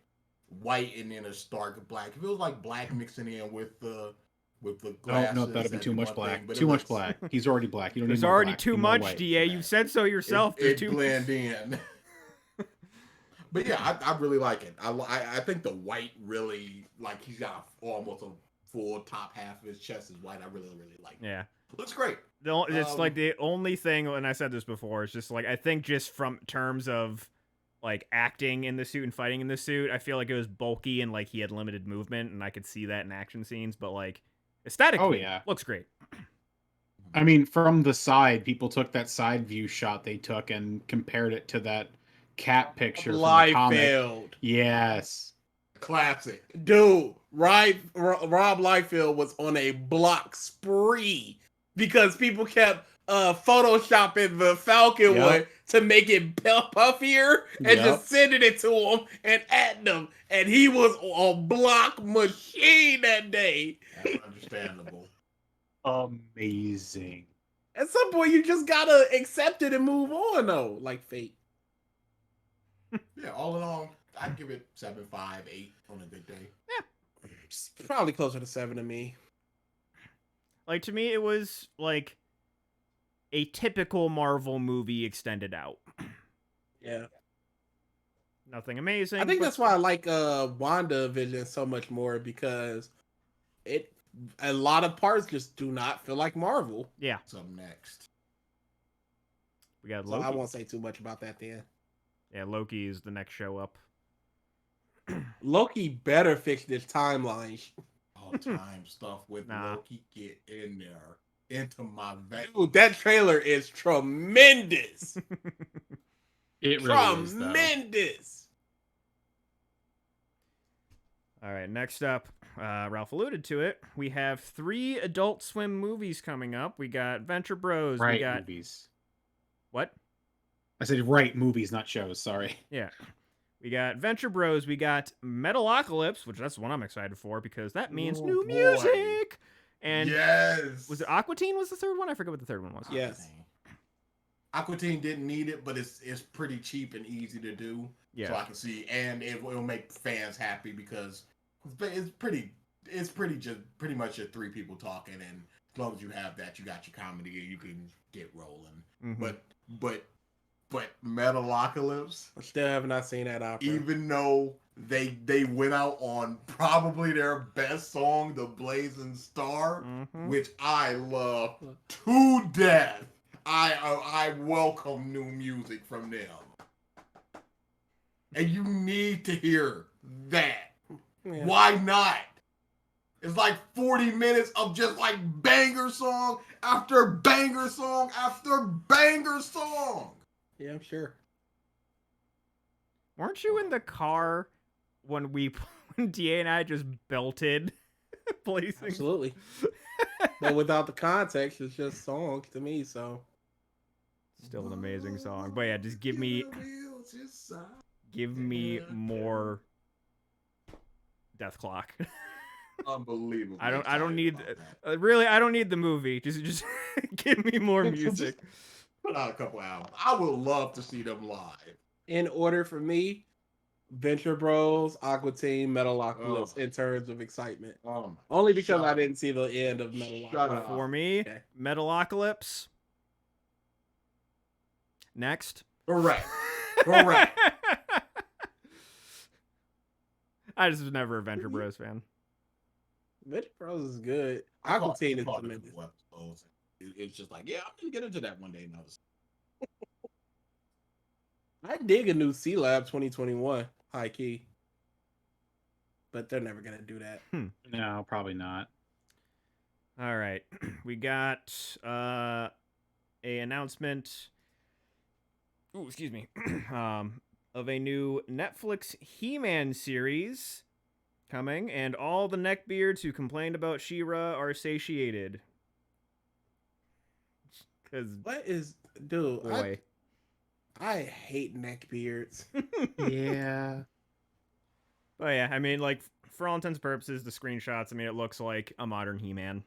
white and then a stark black. If it was like black mixing in with the glasses. No, that'd have been too much one black. thing, but Too it much looks- black. He's already black. You don't There's need more already black. too You need more much, white. DA. You said so yourself. It There's too blend in. But yeah, I really like it. I think the white really, like, he's got almost a full top half of his chest is white. I really like it. Yeah. Looks great. It's like the only thing, and I said this before, it's just like, I think just from terms of like acting in the suit and fighting in the suit, I feel like it was bulky and like he had limited movement, and I could see that in action scenes, but like aesthetically, looks great. I mean, from the side, people took that side view shot they took and compared it to that cat picture from the comic. Liefeld. Yes. Classic. Dude, Rob Liefeld was on a block spree because people kept photoshopping the Falcon one to make it puffier and just sending it to him and at them. And he was a block machine that day. That's understandable. Amazing. At some point, you just gotta accept it and move on, though, like fate. Yeah, all in all, I'd give it 7, 5, 8 on a good day. Yeah, it's probably closer to 7 to me. Like, to me, it was like a typical Marvel movie extended out. Yeah. Nothing amazing. I think that's why I like WandaVision so much more, because a lot of parts just do not feel like Marvel. Yeah. What's up next? We got So Loki. I won't say too much about that then. Yeah, Loki is the next show up. Loki better fix this timeline. All time stuff with Loki. Get in there. Into my vein. Dude, that trailer is tremendous. It really is, though. Tremendous. All right, next up, Ralph alluded to it. We have 3 Adult Swim movies coming up. We got Venture Bros. Right, we got movies. What? I said right movies, not shows. Sorry. Yeah. We got Venture Bros. We got Metalocalypse, which that's the one I'm excited for because that means new music. And yes. Was it Aqua Teen was the third one? I forget what the third one was. Yes. Aqua Teen didn't need it, but it's pretty cheap and easy to do. Yeah. So I can see, and it will make fans happy because it's pretty just pretty much your 3 people talking, and as long as you have that, you got your comedy, you can get rolling. Mm-hmm. But Metalocalypse, I still have not seen that opera. even though they went out on probably their best song, The Blazing Star, which I love to death. I welcome new music from them. And you need to hear that. Yeah. Why not? It's like 40 minutes of just like banger song after banger song after banger song. Yeah, I'm sure. Weren't you in the car when DA and I just belted Blazing? Absolutely. But without the context, it's just songs to me, so. Still an amazing song. But yeah, just give me more Death Clock. Unbelievable. I don't need really I don't need the movie. Just give me more music. Put out a couple albums. I would love to see them live. In order for me, Venture Bros, Aqua Teen, Metalocalypse in terms of excitement. Only because I didn't see the end of Metalocalypse. For me, Okay. Metalocalypse. Next. Correct. I just was never a Venture Bros fan. Venture Bros is good. I Aqua caught Teen is the tremendous. episodes. It's just like, yeah, I'm gonna get into that one day. I dig a new C Lab 2021, high key. But they're never gonna do that. No, probably not. All right. We got a announcement. Ooh, excuse me. Of a new Netflix He-Man series coming, and all the neckbeards who complained about She-Ra are satiated. Because What is, dude? boy, I hate neckbeards. Yeah. but yeah, I mean, like for all intents and purposes, the screenshots. I mean, it looks like a modern He-Man,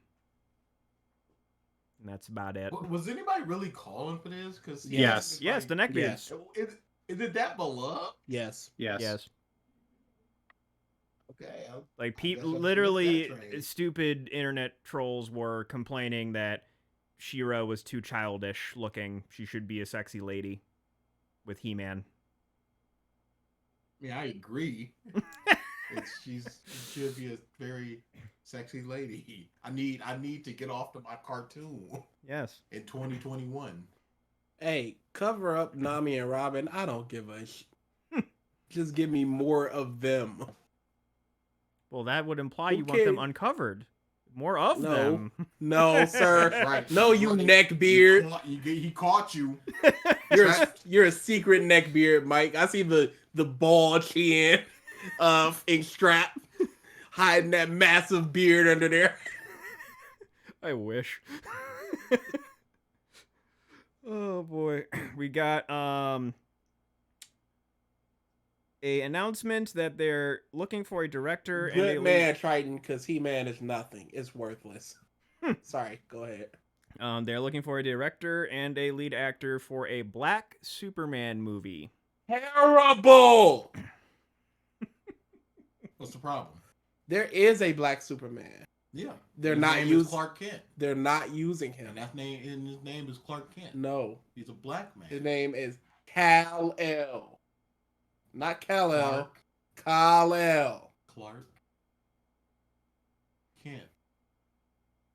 and that's about it. Was anybody really calling for this? Because Yes. Yes, the neckbeards. Yes. Is it that beloved? Yes. Yes. Okay. Like I guess I'm literally with that train. stupid internet trolls were complaining that She-Ra was too childish looking. She should be a sexy lady with He-Man. I mean, I agree. She should be a very sexy lady. I need to get off to my cartoon Yes. in 2021. Hey, cover up Nami and Robin. I don't give a Just give me more of them. Well, that would imply Who you want them cares? uncovered. More of No. them. No, sir. Right. No, you neckbeard. He caught you. You're a secret neckbeard, Mike. I see the bald chin ink strap hiding that massive beard under there. I wish. Oh boy. We got a announcement that they're looking for a director and Good a man, Triton, because He-Man is nothing. It's worthless. Hmm. Sorry, go ahead. they're looking for a director and a lead actor for a Black Superman movie. Terrible! What's the problem? There is a black Superman. Yeah. They're His not name is using Clark Kent. They're not using him. And his name is Clark Kent. No. He's a black man. His name is Kal-El. Not Kal-El. Clark. Kal-El. Clark Kent.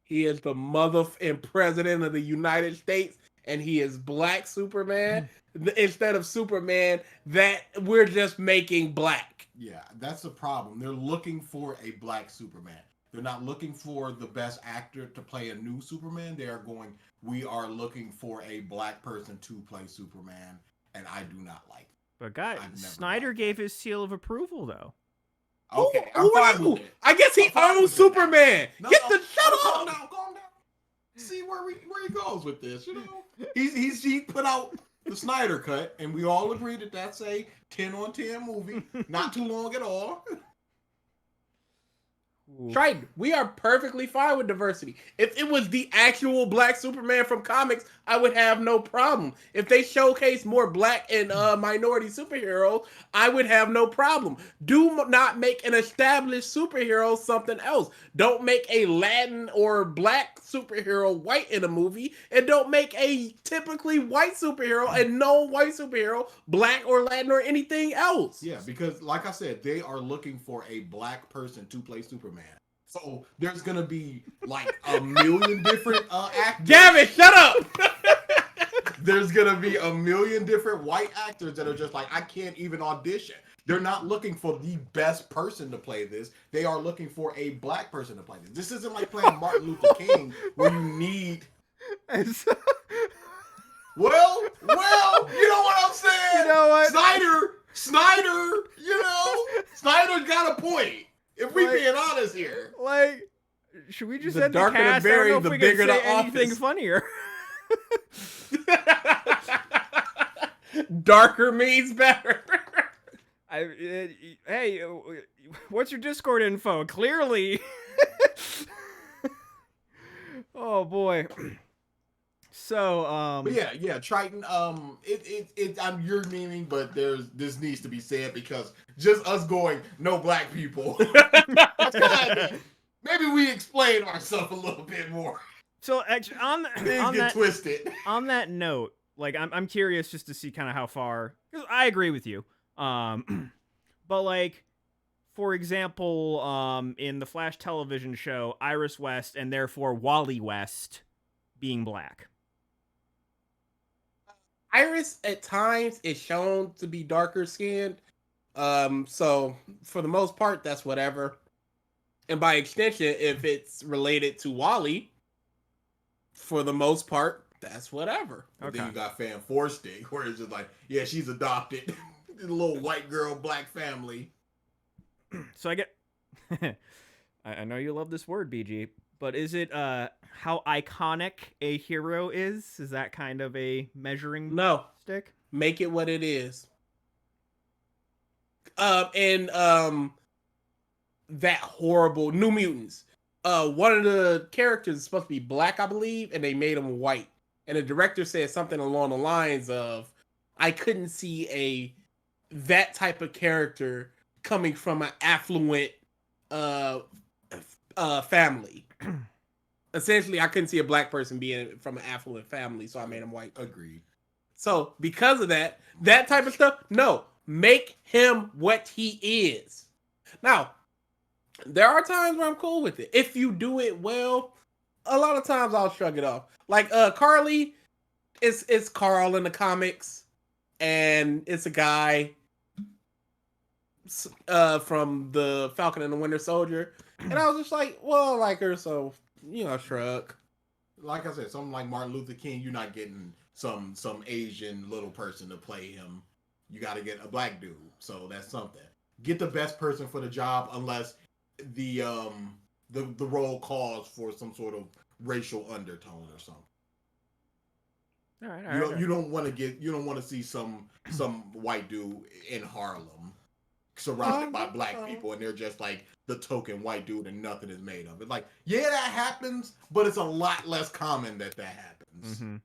He is the mother and president of the United States, and he is Black Superman. Instead of Superman, that we're just making black. Yeah, that's the problem. They're looking for a black Superman. They're not looking for the best actor to play a new Superman. They are going, we are looking for a black person to play Superman, and I do not like it. But guys, I've never Snyder liked gave his seal of approval though. Okay, Who I'm are fine you? with it. I guess he I'm fine owns with it. Superman. Shut Calm up. down, calm down. See where he goes with this, you know? He put out the Snyder cut, and we all agree that that's a 10 on 10 movie. Not too long at all. Triton, we are perfectly fine with diversity. If it was the actual black Superman from comics, I would have no problem. If they showcase more black and minority superheroes, I would have no problem. Do not make an established superhero something else. Don't make a Latin or black superhero white in a movie, and don't make a typically white superhero and no white superhero black or Latin or anything else. Yeah, because like I said, they are looking for a black person to play Superman. So there's gonna be like a million different actors. Gavin, shut up! There's gonna be a million different white actors that are just like, I can't even audition. They're not looking for the best person to play this. They are looking for a black person to play this. This isn't like playing Martin Luther King, where you need. Well, you know what I'm saying? You know what? Snyder, Snyder got a point. If we being honest here. Like, should we just The end the darker the cast? I berry, don't know the if we bigger can say the anything office. funnier. Darker means better. Hey, what's your Discord info? Clearly. Oh boy. So, But yeah, Triton. You're meaning, but this needs to be said because just us going no black people. Maybe we explain ourselves a little bit more. So actually, Twisted. On that note, like I'm curious just to see kind of how far, because I agree with you. But like, for example, in the Flash television show, Iris West and therefore Wally West being black. Iris at times is shown to be darker skinned. So for the most part, that's whatever. And by extension, if it's related to Wally, for the most part, that's whatever. Okay. Then you got Fan Four Stick, where it's just like, yeah, she's adopted. A little white girl, black family. So I get, I know you love this word, BG, but is it how iconic a hero is? Is that kind of a measuring stick? Make it what it is. That horrible New Mutants. One of the characters is supposed to be black, I believe, and they made him white. And the director said something along the lines of, I couldn't see that type of character coming from an affluent family. Essentially, I couldn't see a black person being from an affluent family, so I made him white. Agreed. So because of that type of stuff, no, make him what he is. Now, there are times where I'm cool with it. If you do it well, a lot of times I'll shrug it off. Like Carly, it's Carl in the comics, and it's a guy from the Falcon and the Winter Soldier, and I was just like, well, I like her, so shrug. Like I said, something like Martin Luther King, you're not getting some Asian little person to play him. You got to get a black dude, so that's something. Get the best person for the job, unless the role calls for some sort of racial undertone or something. All right. You don't want to see some white dude in Harlem surrounded by black people, and they're just like the token white dude, and nothing is made of it. Like, yeah, that happens, but it's a lot less common that happens. Mm-hmm.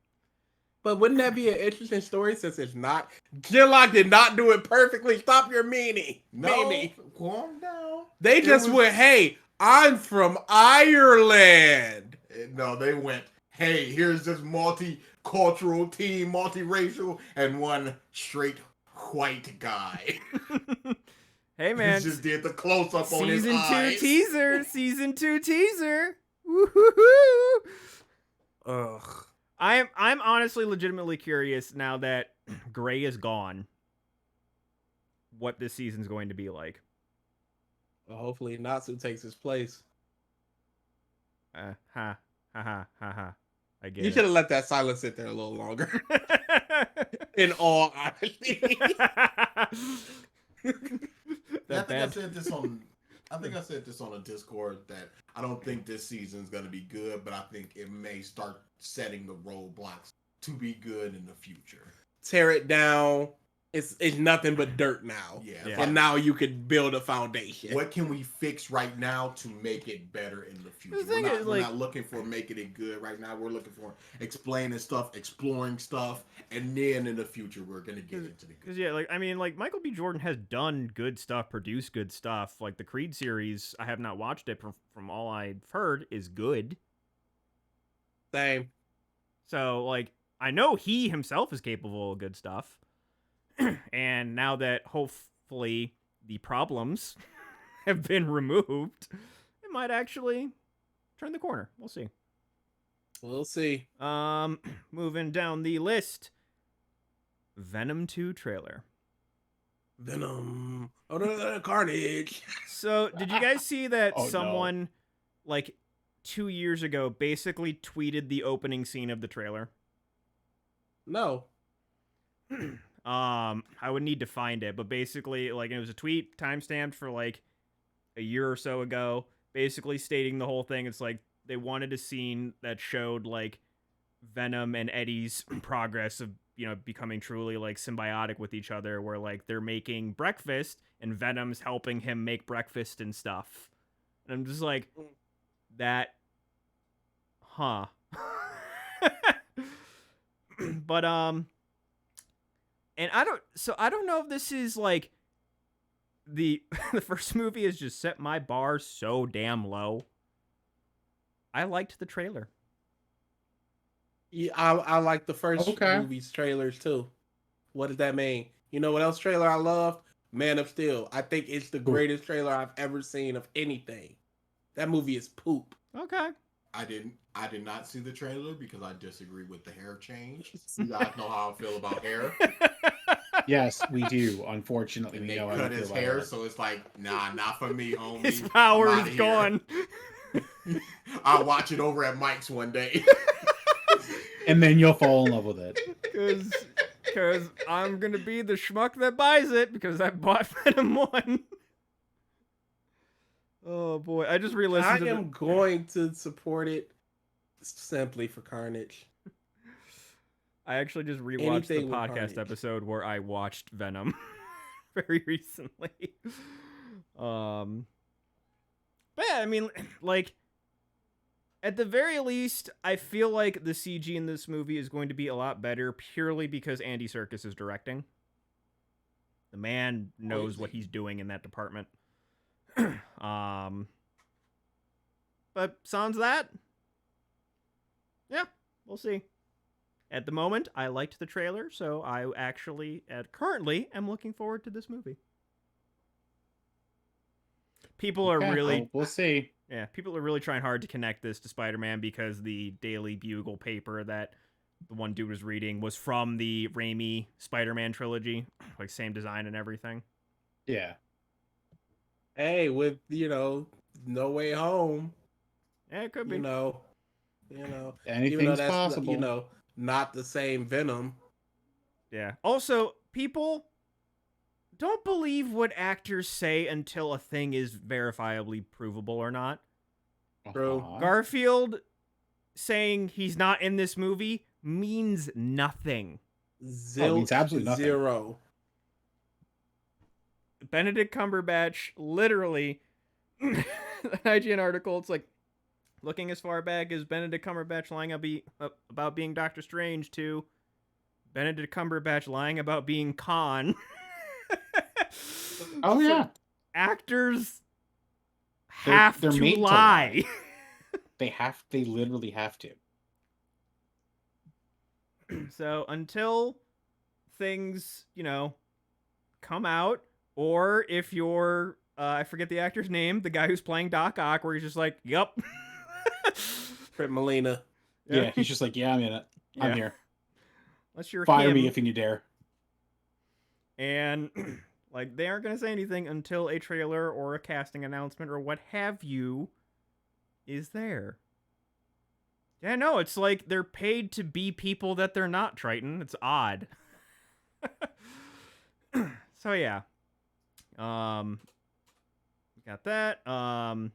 But wouldn't that be an interesting story since it's not? Gillock did not do it perfectly. Stop your meanie. No, calm down. They just went, hey, I'm from Ireland. No, they went, hey, here's this multicultural team, multiracial, and one straight white guy. Hey, man. He just did the close-up on his eyes. Season 2 teaser. Woo-hoo-hoo. Ugh. I'm honestly legitimately curious now that Gray is gone, what this season's going to be like. Well, hopefully Natsu takes his place. I get You it. should have let that silence sit there a little longer. In all honesty. I think I said this on a Discord that I don't think this season's gonna be good, but I think it may start setting the roadblocks to be good in the future. Tear it down. It's nothing but dirt now. Yeah. And now you could build a foundation. What can we fix right now to make it better in the future? We're not looking for making it good right now. We're looking for explaining stuff, exploring stuff, and then in the future we're gonna get into the good. Because Michael B. Jordan has done good stuff, produced good stuff. Like the Creed series, I have not watched it, from all I've heard, is good. Same. So I know he himself is capable of good stuff. And now that hopefully the problems have been removed, it might actually turn the corner. We'll see. We'll see. Moving down the list, Venom 2 trailer. Venom. Oh, no, Carnage. So, did you guys see that Oh, no. someone, like, 2 years ago basically tweeted the opening scene of the trailer? No. I would need to find it, but basically, like, it was a tweet timestamped for, like, a year or so ago, basically stating the whole thing. It's like, they wanted a scene that showed, like, Venom and Eddie's progress of, you know, becoming truly, like, symbiotic with each other, where, like, they're making breakfast and Venom's helping him make breakfast and stuff. And I'm just like, that, huh. But, and I don't know if this is, like, the first movie has just set my bar so damn low. I liked the trailer. Yeah, I like the first Okay. movie's trailers too. What does that mean? You know what else trailer I loved? Man of Steel. I think it's the greatest trailer I've ever seen of anything. That movie is poop. Okay. I did not see the trailer because I disagree with the hair change. You guys know how I feel about hair. Yes, we do. Unfortunately, And we they know how cut you feel his about hair, it. so it's like, nah, not for me, homie. His power I'm is outta here. gone. I'll watch it over at Mike's one day. And then you'll fall in love with it. Because I'm going to be the schmuck that buys it because I bought Venom 1. Oh, boy. I just re-listened I am going to support it simply for Carnage. I actually just rewatched Anything the with podcast Carnage. episode where I watched Venom very recently. But yeah, I mean, like, at the very least, I feel like the CG in this movie is going to be a lot better purely because Andy Serkis is directing. The man knows what he's doing in that department. But sans that, yeah, we'll see. At the moment, I liked the trailer, so I actually, currently, am looking forward to this movie. People are Okay, really, well, we'll see. yeah, people are really trying hard to connect this to Spider-Man because the Daily Bugle paper that the one dude was reading was from the Raimi Spider-Man trilogy, like same design and everything. Yeah. Hey, with No Way Home, Yeah, it could be. you know, Anything's even though that's possible. not the same Venom. Yeah. Also, people don't believe what actors say until a thing is verifiably provable or not. True. Uh-huh. Garfield saying he's not in this movie means nothing. Zilch, means absolutely nothing. zero. Benedict Cumberbatch, literally, an IGN article, it's like, looking as far back as Benedict Cumberbatch lying about being Doctor Strange to Benedict Cumberbatch lying about being Khan. Oh, yeah. Actors have They're to made to lie. They literally have to. So until things, come out, or if you're, I forget the actor's name, the guy who's playing Doc Ock, where he's just like, yup. Trip Molina. Yeah, he's just like, yeah, I'm in it. I'm Yeah. here. Unless you're Fire him. me if you dare. And like they aren't going to say anything until a trailer or a casting announcement or what have you is there. Yeah, no, it's like they're paid to be people that they're not, Triton. It's odd. So yeah. Got that. On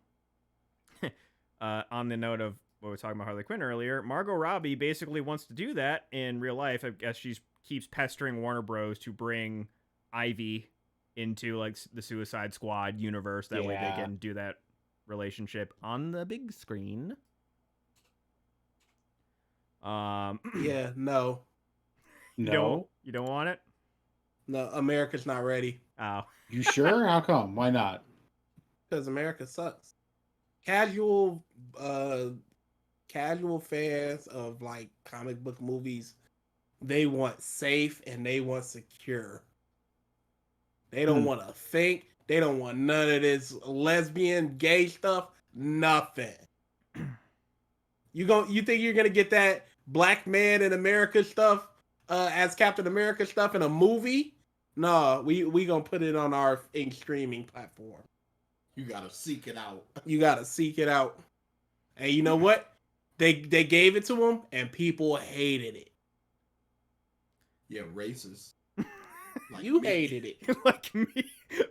the note of what we were talking about Harley Quinn earlier, Margot Robbie basically wants to do that in real life. I guess she keeps pestering Warner Bros. To bring Ivy into like the Suicide Squad universe. That way they can do that relationship on the big screen. Yeah, no. No. You don't want it? No, America's not ready. Oh. You sure? How come? Why not? Because America sucks. Casual fans of like comic book movies, they want safe and they want secure. They don't want to think. They don't want none of this lesbian, gay stuff. Nothing. You think you're gonna get that black man in America stuff as Captain America stuff in a movie? No, we gonna put it on our streaming platform. You gotta seek it out. You gotta seek it out. And you know what? They gave it to him, and people hated it. Yeah, racist. Like you hated it. Like me.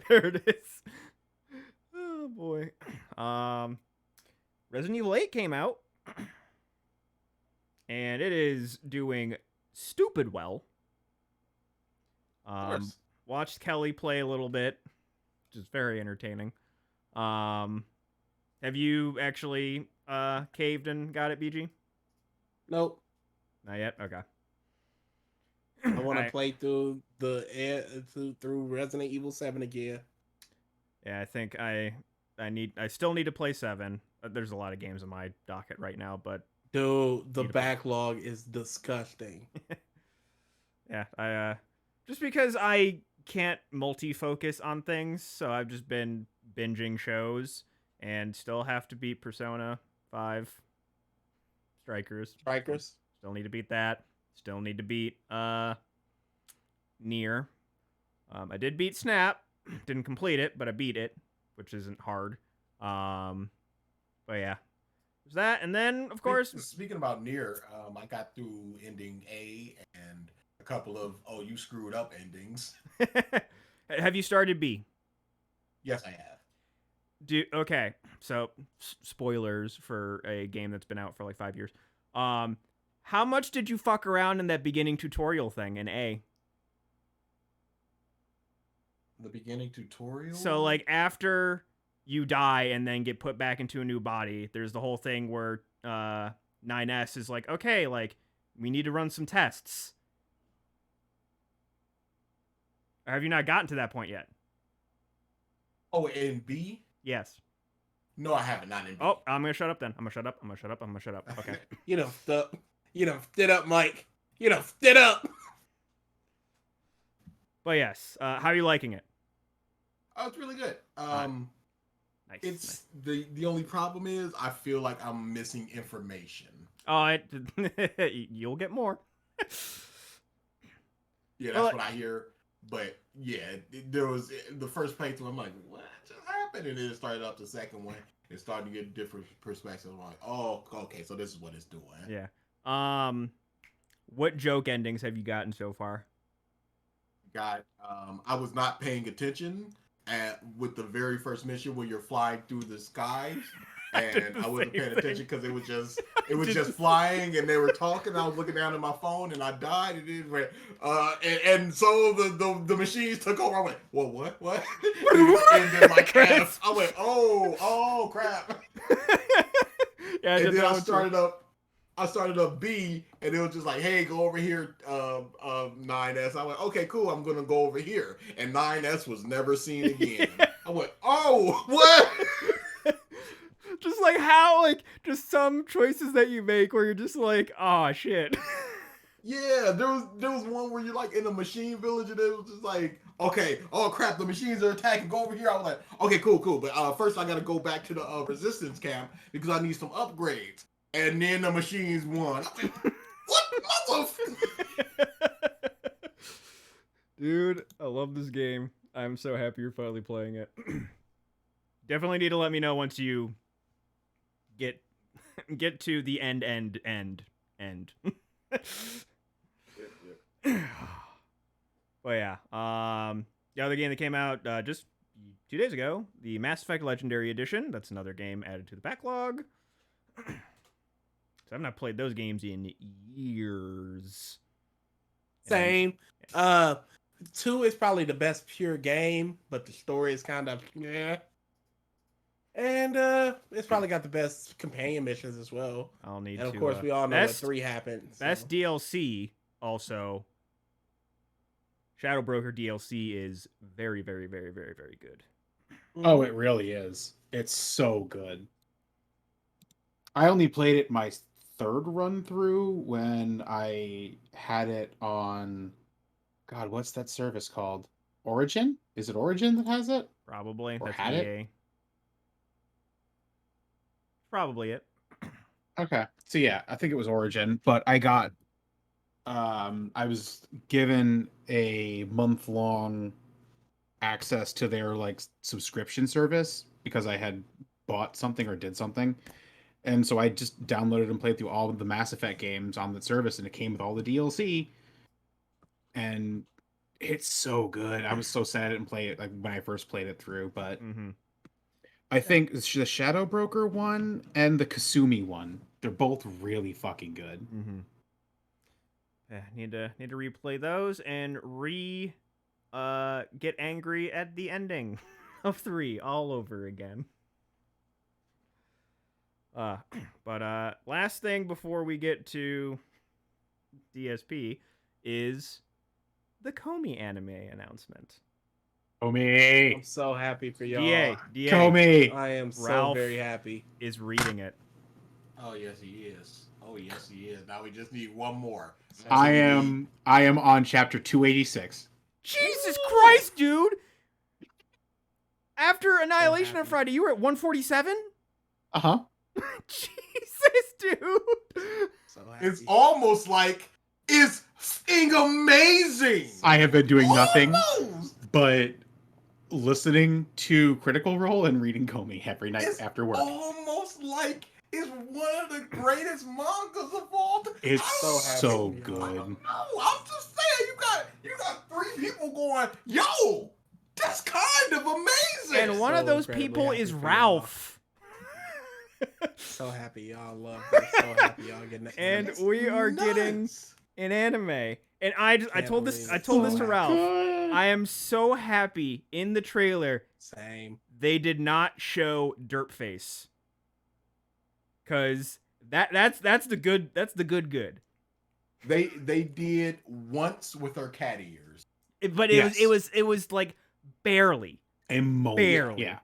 There it is. Oh boy. Resident Evil 8 came out. And it is doing stupid well. Watched Kelly play a little bit, which is very entertaining. Have you actually caved and got it, BG? Nope. Not yet? Okay. I want to play through through Resident Evil 7 again. Yeah, I think I still need to play 7. There's a lot of games on my docket right now, but dude, the backlog is disgusting. Yeah, I just because I can't multi-focus on things, so I've just been binging shows and still have to beat Persona 5 Strikers. Still need to beat that. Still need to beat Nier. I did beat Snap. Didn't complete it, but I beat it, which isn't hard. But yeah. There's that, and then of course speaking about Nier, I got through ending A and a couple of you screwed up endings. Have you started B? Yes, I have. Okay, so spoilers for a game that's been out for like 5 years. How much did you fuck around in that beginning tutorial thing in A? The beginning tutorial? So like after you die and then get put back into a new body, there's the whole thing where 9S is like, okay, like we need to run some tests. Or have you not gotten to that point yet? Oh, in B? Yes. No, I haven't. Not in B. Oh, I'm gonna shut up then. I'm gonna shut up. Okay. You know, stood up, Mike. Stood up. But yes, how are you liking it? Oh, it's really good. Nice. It's nice. The only problem is I feel like I'm missing information. Oh, you'll get more. Yeah, that's what I hear. But yeah, there was the first playthrough. I'm like, what just happened? And then it started up the second one. It started to get different perspectives. I'm like, oh, okay, so this is what it's doing. Yeah. What joke endings have you gotten so far? I was not paying attention with the very first mission where you're flying through the sky. And I wasn't paying attention because it was just flying, and they were talking. I was looking down at my phone, and I died. And so the machines took over. I went, well, what? And then my calf. I went, oh crap. Yeah, and then I started up B, and it was just like, hey, go over here, 9S. I went, okay, cool. I'm gonna go over here, and 9S was never seen again. I went, oh, what? Just like how, like, just some choices that you make where you're just like, oh shit. Yeah, there was one where you're like in a machine village, and it was just like, okay, oh crap, the machines are attacking. Go over here. I was like, okay, cool. But first I gotta go back to the resistance camp because I need some upgrades. And then the machines won. I went, what Dude, I love this game. I'm so happy you're finally playing it. Definitely need to let me know once you get to the end. Well, yeah. The other game that came out just 2 days ago, the Mass Effect Legendary Edition. That's another game added to the backlog. I've not played those games in years. Same. 2 is probably the best pure game, but the story is kind of and it's probably got the best companion missions as well. I'll need and of to, course, we all know what 3 happens. So. Best DLC also. Shadow Broker DLC is very, very, very, very, very good. Oh, it really is. It's so good. I only played it my third run through when I had it on, God, what's that service called? Origin? Is it Origin that has it? Probably. Or that's had EA. it? Probably it. Okay. So yeah, I think it was Origin, but I was given a month-long access to their like subscription service because I had bought something or did something. And so I just downloaded and played through all of the Mass Effect games on the service, and it came with all the DLC. And it's so good. I was so sad I didn't play it like when I first played it through, but I think the Shadow Broker one and the Kasumi one, they're both really fucking good. Yeah, need to replay those and get angry at the ending of 3 all over again. But last thing before we get to DSP is the Komi anime announcement. Komi! I'm so happy for y'all. DA. Komi! I am so Ralph very happy. is reading it. Oh yes, he is. Oh yes, he is. Now we just need one more. I am on chapter 286. Jesus Christ, dude! After Annihilation on Friday, you were at 147? Uh-huh. Jesus, dude! So happy. It's almost like it's f***ing amazing. I have been doing nothing Almost. but listening to Critical Role and reading Komi every night It's after work. almost like it's one of the greatest mangas of all time. It's so happy. so I good. don't know. I'm just saying, you got 3 people going, yo, that's kind of amazing. And one of those incredibly people happy is for y'all. Ralph. So happy y'all love this. So happy y'all getting the And anime. we are nuts. getting an anime. And I told this believe it. to So Ralph. Good. I am so happy in the trailer Same. they did not show Derpface. Cause that's the good good. They did once with her cat ears. But Yes. it was like barely. Barely. Yeah.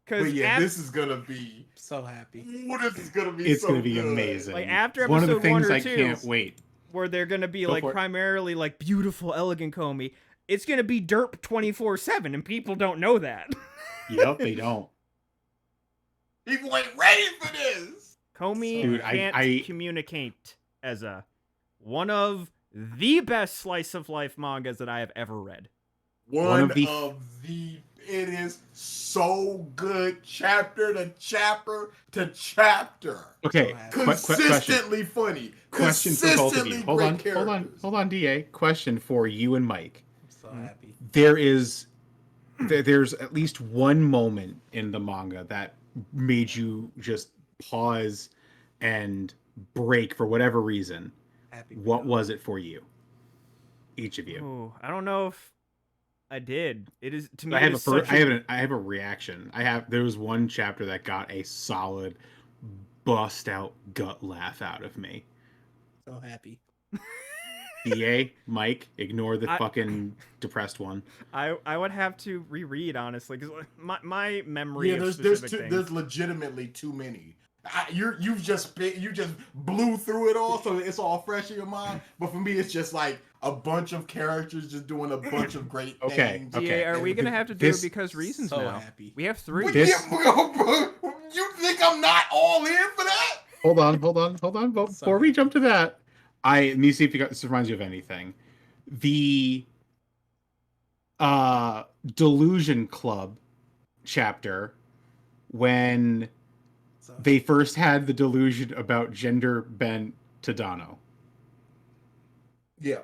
Cause But yeah, af- this is gonna be. So happy. Oh, this is gonna be. It's so gonna be good. amazing. Like, after one of the episode 1 things or I 2, can't wait. where they're gonna be Go like for it. primarily like beautiful, elegant Komi, it's gonna be derp 24/7, and people don't know that. Yep, they don't. People ain't ready for this. Komi Dude, can't communicate as one of the best slice of life mangas that I have ever read. One of the- it is so good, chapter to chapter to chapter. Okay, So question. Consistently funny. Question for both of you. Consistently Hold on, great hold on, characters. hold on, DA. Question for you and Mike. I'm so happy. There's at least one moment in the manga that made you just pause and break for whatever reason. Happy for What y'all. was it for you? Each of you. Ooh, I don't know if I did. It is to me. I have it a is such I have a reaction. There was one chapter that got a solid bust out gut laugh out of me. So happy. DA, Mike, ignore the I- fucking depressed one. I would have to reread honestly because my memory Yeah, of there's specific things. there's legitimately too many. You just blew through it all, so it's all fresh in your mind. But for me, it's just like a bunch of characters just doing a bunch of great Okay, things. okay. DA, are we gonna have to do This- it because reasons so now? happy. We have 3. But This- you think I'm not all in for that? Hold on. Before Sorry. we jump to that, let me see if this reminds you of anything. The Delusion Club chapter, when So they first had the delusion about gender bent Tadano. Yeah.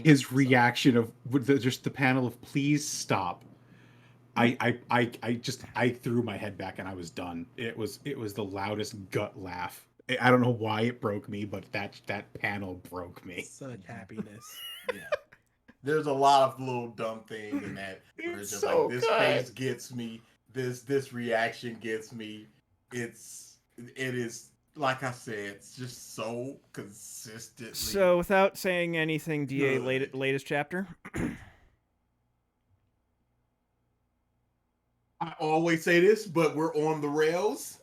His reaction of just the panel of please stop. I threw my head back and I was done. It was the loudest gut laugh. I don't know why it broke me, but that panel broke me. such happiness. Yeah. There's a lot of little dumb things in that. Where it's just so like this good. face gets me, this reaction gets me. It is like I said, it's just so consistently. So without saying anything, DA Good. latest chapter. I always say this, but we're on the rails.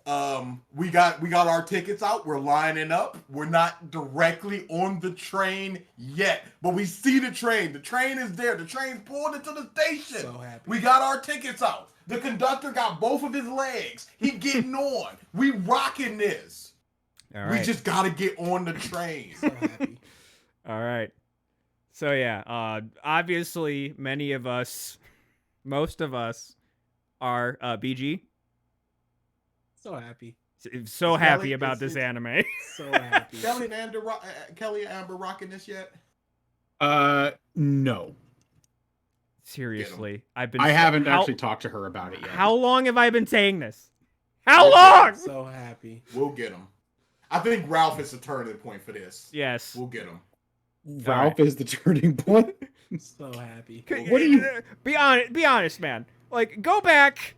We got our tickets out. We're lining up. We're not directly on the train yet, but we see the train. The train is there. The train's pulled into the station. So happy. We got our tickets out. The conductor got both of his legs. He getting on. We rocking this. All right. We just gotta get on the train. So happy. All right. So yeah, obviously most of us are BG. So happy. So Is happy Kelly- about is- this is- anime. So happy. Kelly and Amber rocking this yet? No. Seriously, I've been. I haven't how- actually talked to her about it yet. How long have I been saying this? How long? So happy. We'll get him. I think Ralph is the turning point for this. Yes. We'll get him. Ralph is the turning point. So happy. What do you? Be honest, man. Like, go back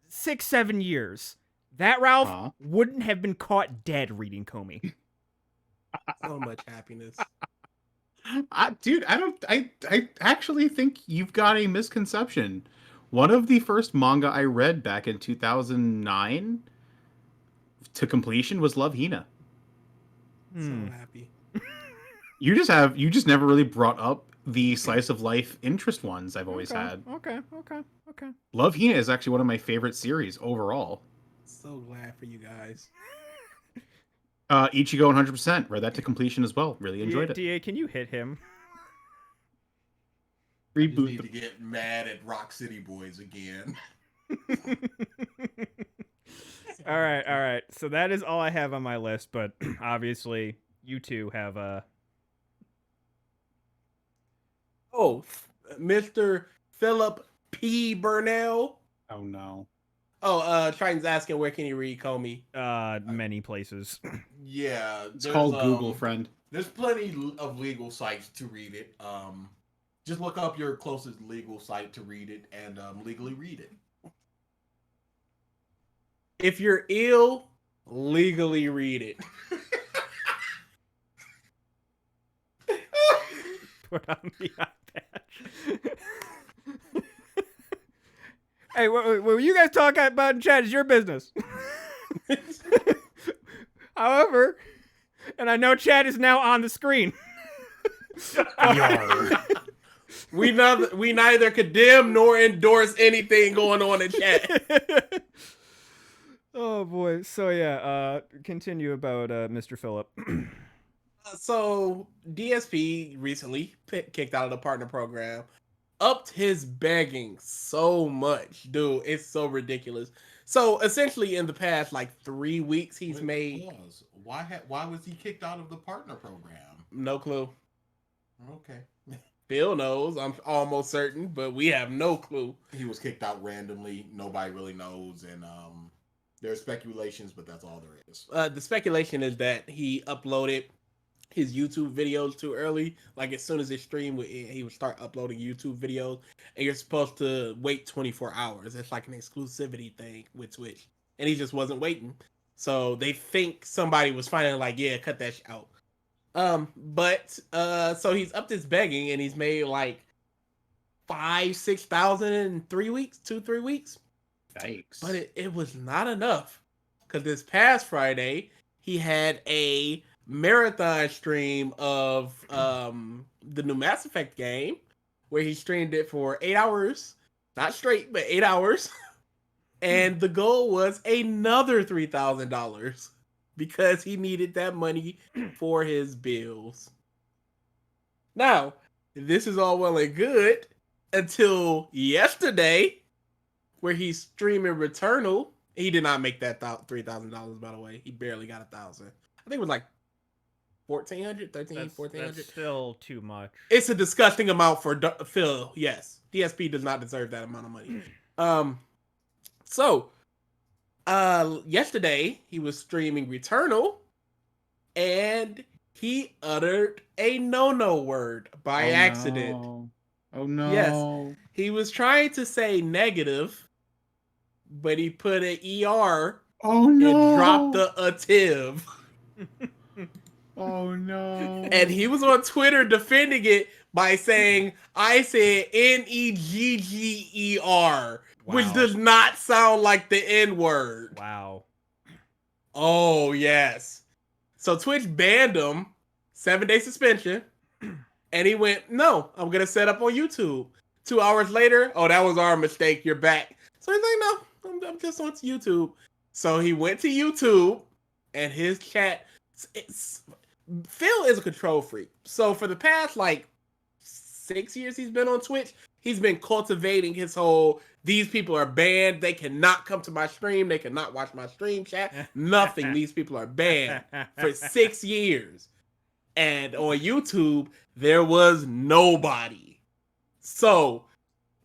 6-7 years. That Ralph Huh? wouldn't have been caught dead reading Komi. So much happiness. Dude, I actually think you've got a misconception. One of the first manga I read back in 2009 to completion was Love Hina. Hmm. So happy. You just never really brought up the slice of life interest ones I've always had. Okay. Love Hina is actually one of my favorite series overall. So glad for you guys. Ichigo 100%. Read that to completion as well. Really enjoyed it. DA, can you hit him? You just Reboot need the to get mad at Rock City Boys again. All right. So that is all I have on my list, but obviously you two have Oh, Mr. Philip P. Burnell. Oh no. Oh, Triton's asking where can you read Komi? many places. Yeah, It's called Google, friend. There's plenty of legal sites to read it. Just look up your closest legal site to read it and legally read it. If you're ill, legally read it. Put on the eye patch. Hey, what you guys talking about in chat is your business. However, and I know chat is now on the screen. We neither condemn nor endorse anything going on in chat. Oh boy. So yeah, continue about Mr. Phillip. So DSP recently kicked out of the partner program, upped his begging so much, dude. It's so ridiculous. So essentially, in the past like 3 weeks, he's made Pause. Why was he kicked out of the partner program? no clue. Okay. Bill knows, I'm almost certain, but we have no clue. He was kicked out randomly. Nobody really knows, and there's speculations, but that's all there is. The speculation is that he uploaded his YouTube videos too early. Like as soon as his stream would end, he would start uploading YouTube videos, and you're supposed to wait 24 hours. It's like an exclusivity thing with Twitch, and he just wasn't waiting. So they think somebody was finally like, yeah, cut that out. So he's upped his begging, and he's made like 5,000-6,000 in 3 weeks, 2-3 weeks. Yikes. But it was not enough, because this past Friday he had a marathon stream of the new Mass Effect game, where he streamed it for 8 hours, not straight, but 8 hours, and the goal was another $3,000 because he needed that money for his bills. Now, this is all well and good until yesterday, where he's streaming Returnal. He did not make that $3,000, by the way. He barely got 1,000. I think it was like 1,400, 1,300, 1,400. That's still too much. It's a disgusting amount for Phil. Yes, DSP does not deserve that amount of money. Yesterday he was streaming Returnal, and he uttered a no word by accident. No. Oh no. Yes. He was trying to say negative, but he put an ER Oh and no. dropped the ativ. Oh no. And he was on Twitter defending it by saying, I said Negger, which Wow. does not sound like the N word. Wow. Oh, yes. So Twitch banned him, 7-day suspension, and he went, no, I'm going to set up on YouTube. 2 hours later, oh, that was our mistake. You're back. So he's like, no, I'm just on YouTube. So he went to YouTube, and his chat. Phil is a control freak. So for the past 6 years he's been on Twitch, he's been cultivating his whole. These people are banned. They cannot come to my stream. They cannot watch my stream chat. Nothing. These people are banned for 6 years. And on YouTube, there was nobody. So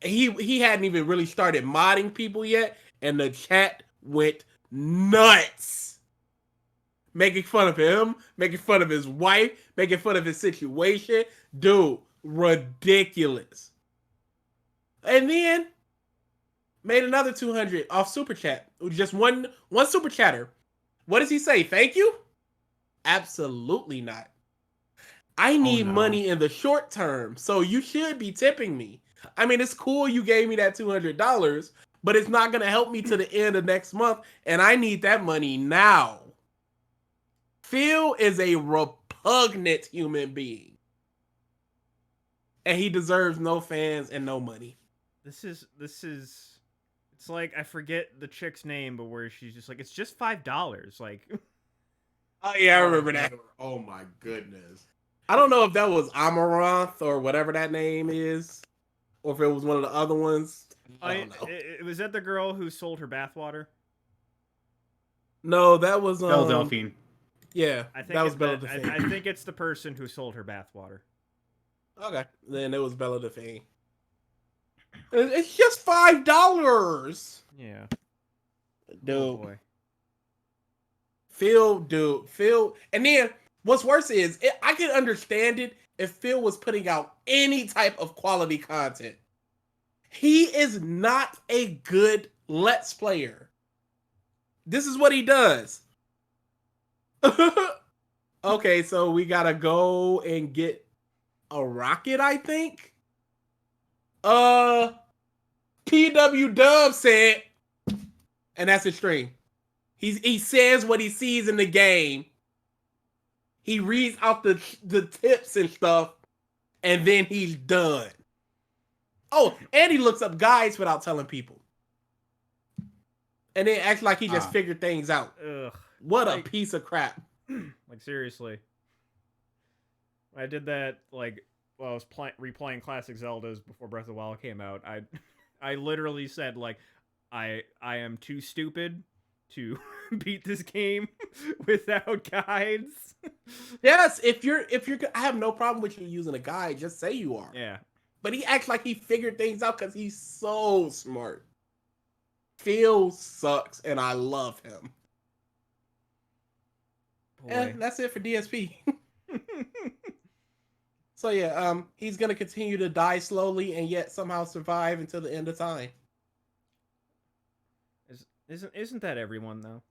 he hadn't even really started modding people yet, and the chat went nuts. Making fun of him, making fun of his wife, making fun of his situation. Dude, ridiculous. And then made another 200 off Super Chat. Just one Super Chatter. What does he say? Thank you? Absolutely not. I need money in the short term, so you should be tipping me. I mean, it's cool you gave me that $200, but it's not going to help me to the end of next month, and I need that money now. Phil is a repugnant human being, and he deserves no fans and no money. This is. It's like, I forget the chick's name, but where she's just like, it's just $5. Like, oh yeah, I remember that. Oh my goodness. I don't know if that was Amaranth or whatever that name is, or if it was one of the other ones. I don't know. Was that the girl who sold her bathwater? No, that was Belle Delphine. Yeah, I think that was Bella Delphine. I think it's the person who sold her bathwater. Okay, then it was Bella Delphine. It's just $5. Yeah, dude. Oh boy. Phil, and then what's worse is I could understand it if Phil was putting out any type of quality content. He is not a good Let's Player. This is what he does. Okay, so we gotta go and get a rocket, I think. PW Dub said, and that's his stream. He says what he sees in the game. He reads out the tips and stuff, and then he's done. Oh, and he looks up guides without telling people. And then acts like he just figured things out. Ugh. What a piece of crap. Like, seriously. I did that, like, while I was replaying classic Zeldas before Breath of the Wild came out. I literally said, like, I am too stupid to beat this game without guides. Yes, if you're I have no problem with you using a guide. Just say you are. Yeah. But he acts like he figured things out because he's so smart. Phil sucks, and I love him. And that's it for DSP. So yeah, he's gonna continue to die slowly and yet somehow survive until the end of time. Isn't that everyone though?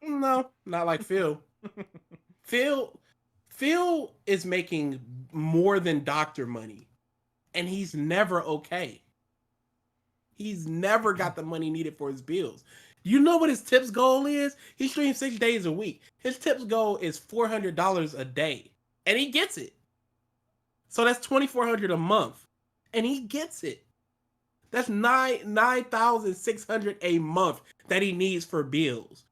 No, not like Phil. Phil is making more than doctor money, and he's never okay. He's never got the money needed for his bills. You know what his tips goal is? He streams 6 days a week. His tips goal is $400 a day, and he gets it. So that's $2,400 a month, and he gets it. That's $9,600 a month that he needs for bills.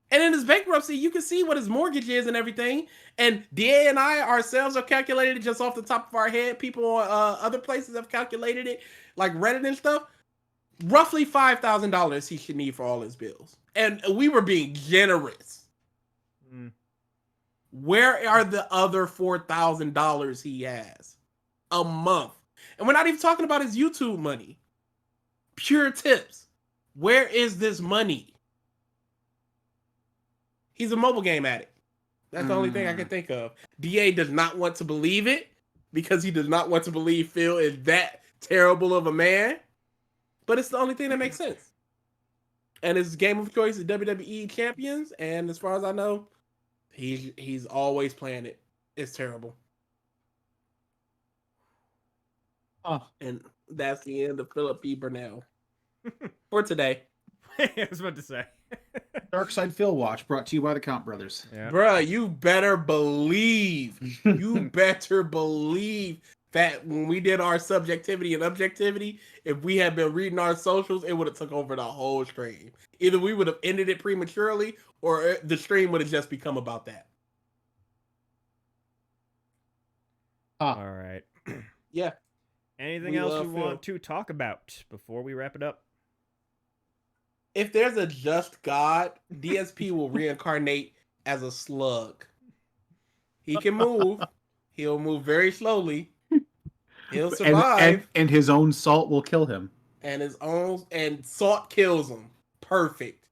And in his bankruptcy, you can see what his mortgage is and everything. And DA and I ourselves have calculated it just off the top of our head. People on other places have calculated it, like Reddit and stuff. Roughly $5,000 he should need for all his bills. And we were being generous. Mm. Where are the other $4,000 he has a month? And we're not even talking about his YouTube money. Pure tips. Where is this money? He's a mobile game addict. That's the only thing I can think of. DA does not want to believe it because he does not want to believe Phil is that terrible of a man. But it's the only thing that makes sense. And his game of choice is WWE Champions. And as far as I know, he's always playing it. It's terrible. Oh. And that's the end of Philip B. Burnell for today. I was about to say. Dark Side Phil Watch brought to you by the Count Brothers. Yeah. Bruh, you better believe That when we did our subjectivity and objectivity, if we had been reading our socials, it would have took over the whole stream. Either we would have ended it prematurely, or the stream would have just become about that. Huh. All right. Yeah. Anything We else we love want to talk about before we wrap it up? If there's a just God, DSP will reincarnate as a slug. He can move. He'll move very slowly. He'll survive. And his own salt will kill him. And his own and salt kills him. Perfect.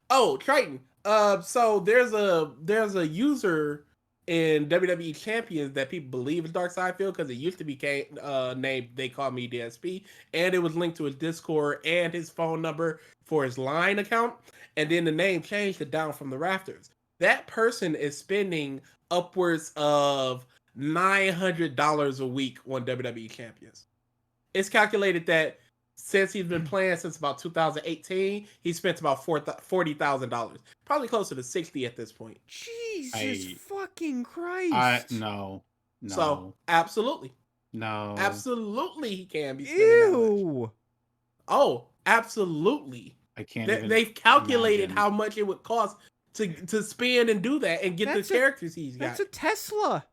Oh, Triton. So there's a user in WWE Champions that people believe is Dark Side Field because it used to be named They Call Me DSP, and it was linked to his Discord and his phone number for his Line account, and then the name changed to Down from the Rafters. That person is spending upwards of $900 a week on WWE Champions. It's calculated that since he's been playing since about 2018, he spent about $40,000, probably closer to 60 at this point. Jesus fucking Christ! No. So absolutely, no, absolutely, he can be spending that much. Ew! Oh, absolutely. I can't. They've calculated imagine. how much it would cost to spend and do that and get the characters he's got. That's a Tesla.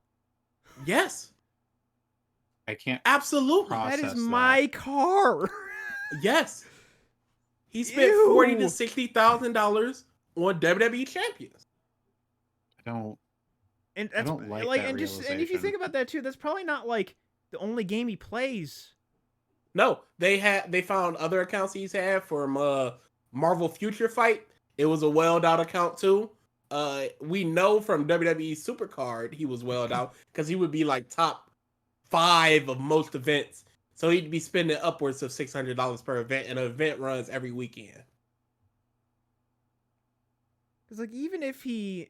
Yes, I can't. absolutely. That is Process my car. Yes, he spent Ew. $40,000 to $60,000 on WWE Champions. I don't. And that's I don't like that and if you realization. think about that too, that's probably not like the only game he plays. No, they found other accounts he's had from Marvel Future Fight. It was a welled out account too. We know from WWE Supercard he was welled out because he would be like top 5 of most events. So he'd be spending upwards of $600 per event, and an event runs every weekend. Because like even if you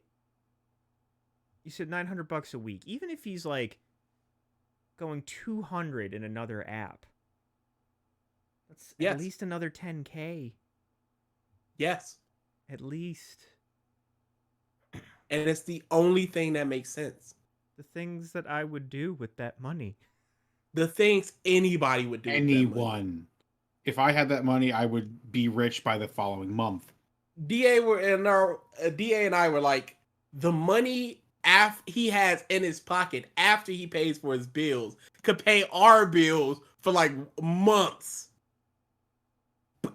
said $900 a week, even if he's like going 200 in another app, that's Yes. at least another 10K. Yes. At least. And it's the only thing that makes sense. The things that I would do with that money. The things anybody would do. with that money. Anyone. If I had that money, I would be rich by the following month. DA and I were like, the money he has in his pocket after he pays for his bills could pay our bills for like months.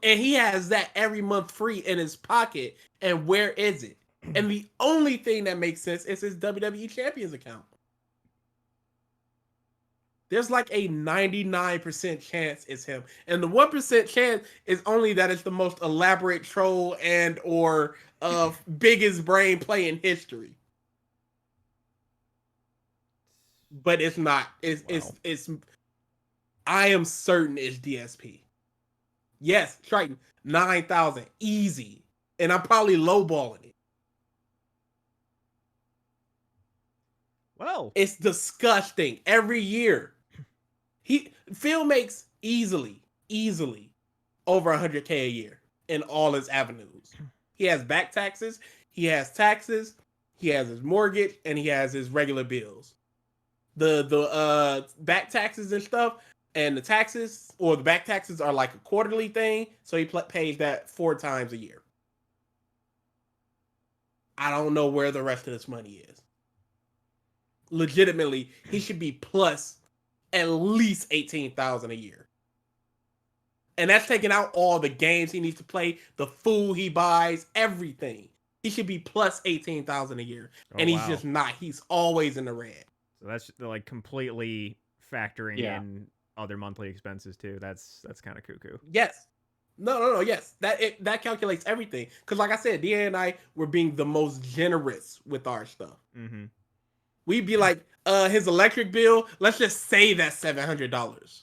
And he has that every month free in his pocket. And where is it? And the only thing that makes sense is his WWE Champions account. There's like a 99% chance it's him. And the 1% chance is only that it's the most elaborate troll and or biggest brain play in history. But it's not. It's I am certain it's DSP. Yes, Triton, 9,000. Easy. And I'm probably lowballing it. Well, It's disgusting. Every year. Phil makes easily over 100K a year in all his avenues. He has back taxes, he has taxes, he has his mortgage, and he has his regular bills. The back taxes and stuff, and the taxes or the back taxes are like a quarterly thing, so he pays that 4 times a year. I don't know where the rest of this money is. Legitimately, he should be plus at least 18,000 a year. And that's taking out all the games he needs to play, the food he buys, everything. He should be plus 18,000 a year. And he's just not. He's always in the red. So that's like completely factoring Yeah. in other monthly expenses too. That's kind of cuckoo. Yes. No. Yes. That calculates everything. Because like I said, DA and I were being the most generous with our stuff. Mm-hmm. We'd be like, his electric bill, let's just say that's $700.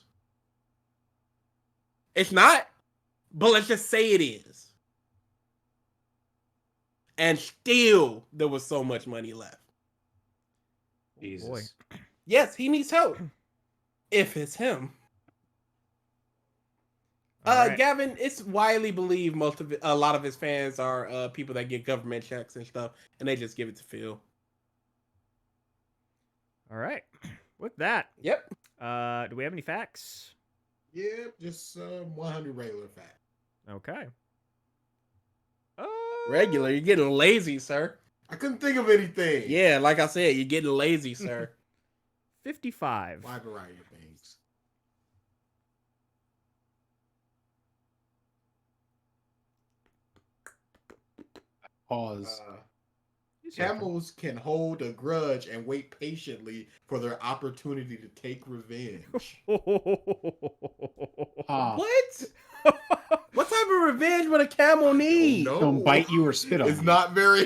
It's not, but let's just say it is. And still, there was so much money left. Jesus. Boy. Yes, he needs help. If it's him. All right. Gavin, it's widely believed a lot of his fans are people that get government checks and stuff, and they just give it to Phil. All right. With that, Yep. do we have any facts? Yeah, just 100 regular fat. Okay. Regular. You're getting lazy, sir. I couldn't think of anything. Yeah, like I said, you're getting lazy, sir. 55. Wide variety of things. Pause. Camels can hold a grudge and wait patiently for their opportunity to take revenge. What? What type of revenge would a camel need? No. Don't bite you or spit on It's you. not very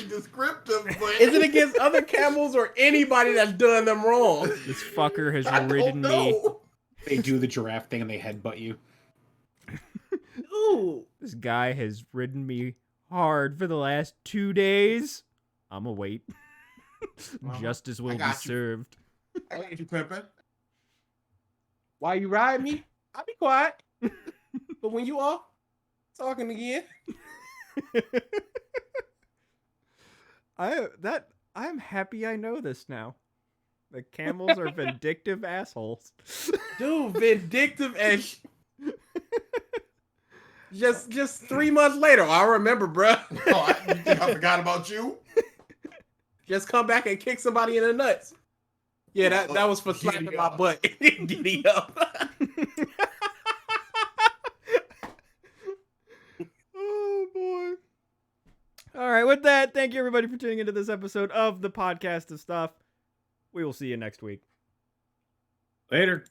descriptive, but Is it against other camels or anybody that's doing them wrong? This fucker has I ridden don't me. know. They do the giraffe thing and they headbutt you. Ooh. This guy has ridden me hard for the last 2 days. I'ma wait. Justice will be got you. served. I got you, pimpin'. Why you ride me? I'll be quiet. But when you are talking again, I'm happy I know this now. The camels are vindictive assholes. dude, vindictive as. Just 3 months later, I remember, bruh. Oh, you think I forgot about you? Just come back and kick somebody in the nuts. Yeah, that was for slapping Giddy my up. butt. Giddy up. Oh boy. All right, with that, thank you everybody for tuning into this episode of the Podcast of Stuff. We will see you next week. Later.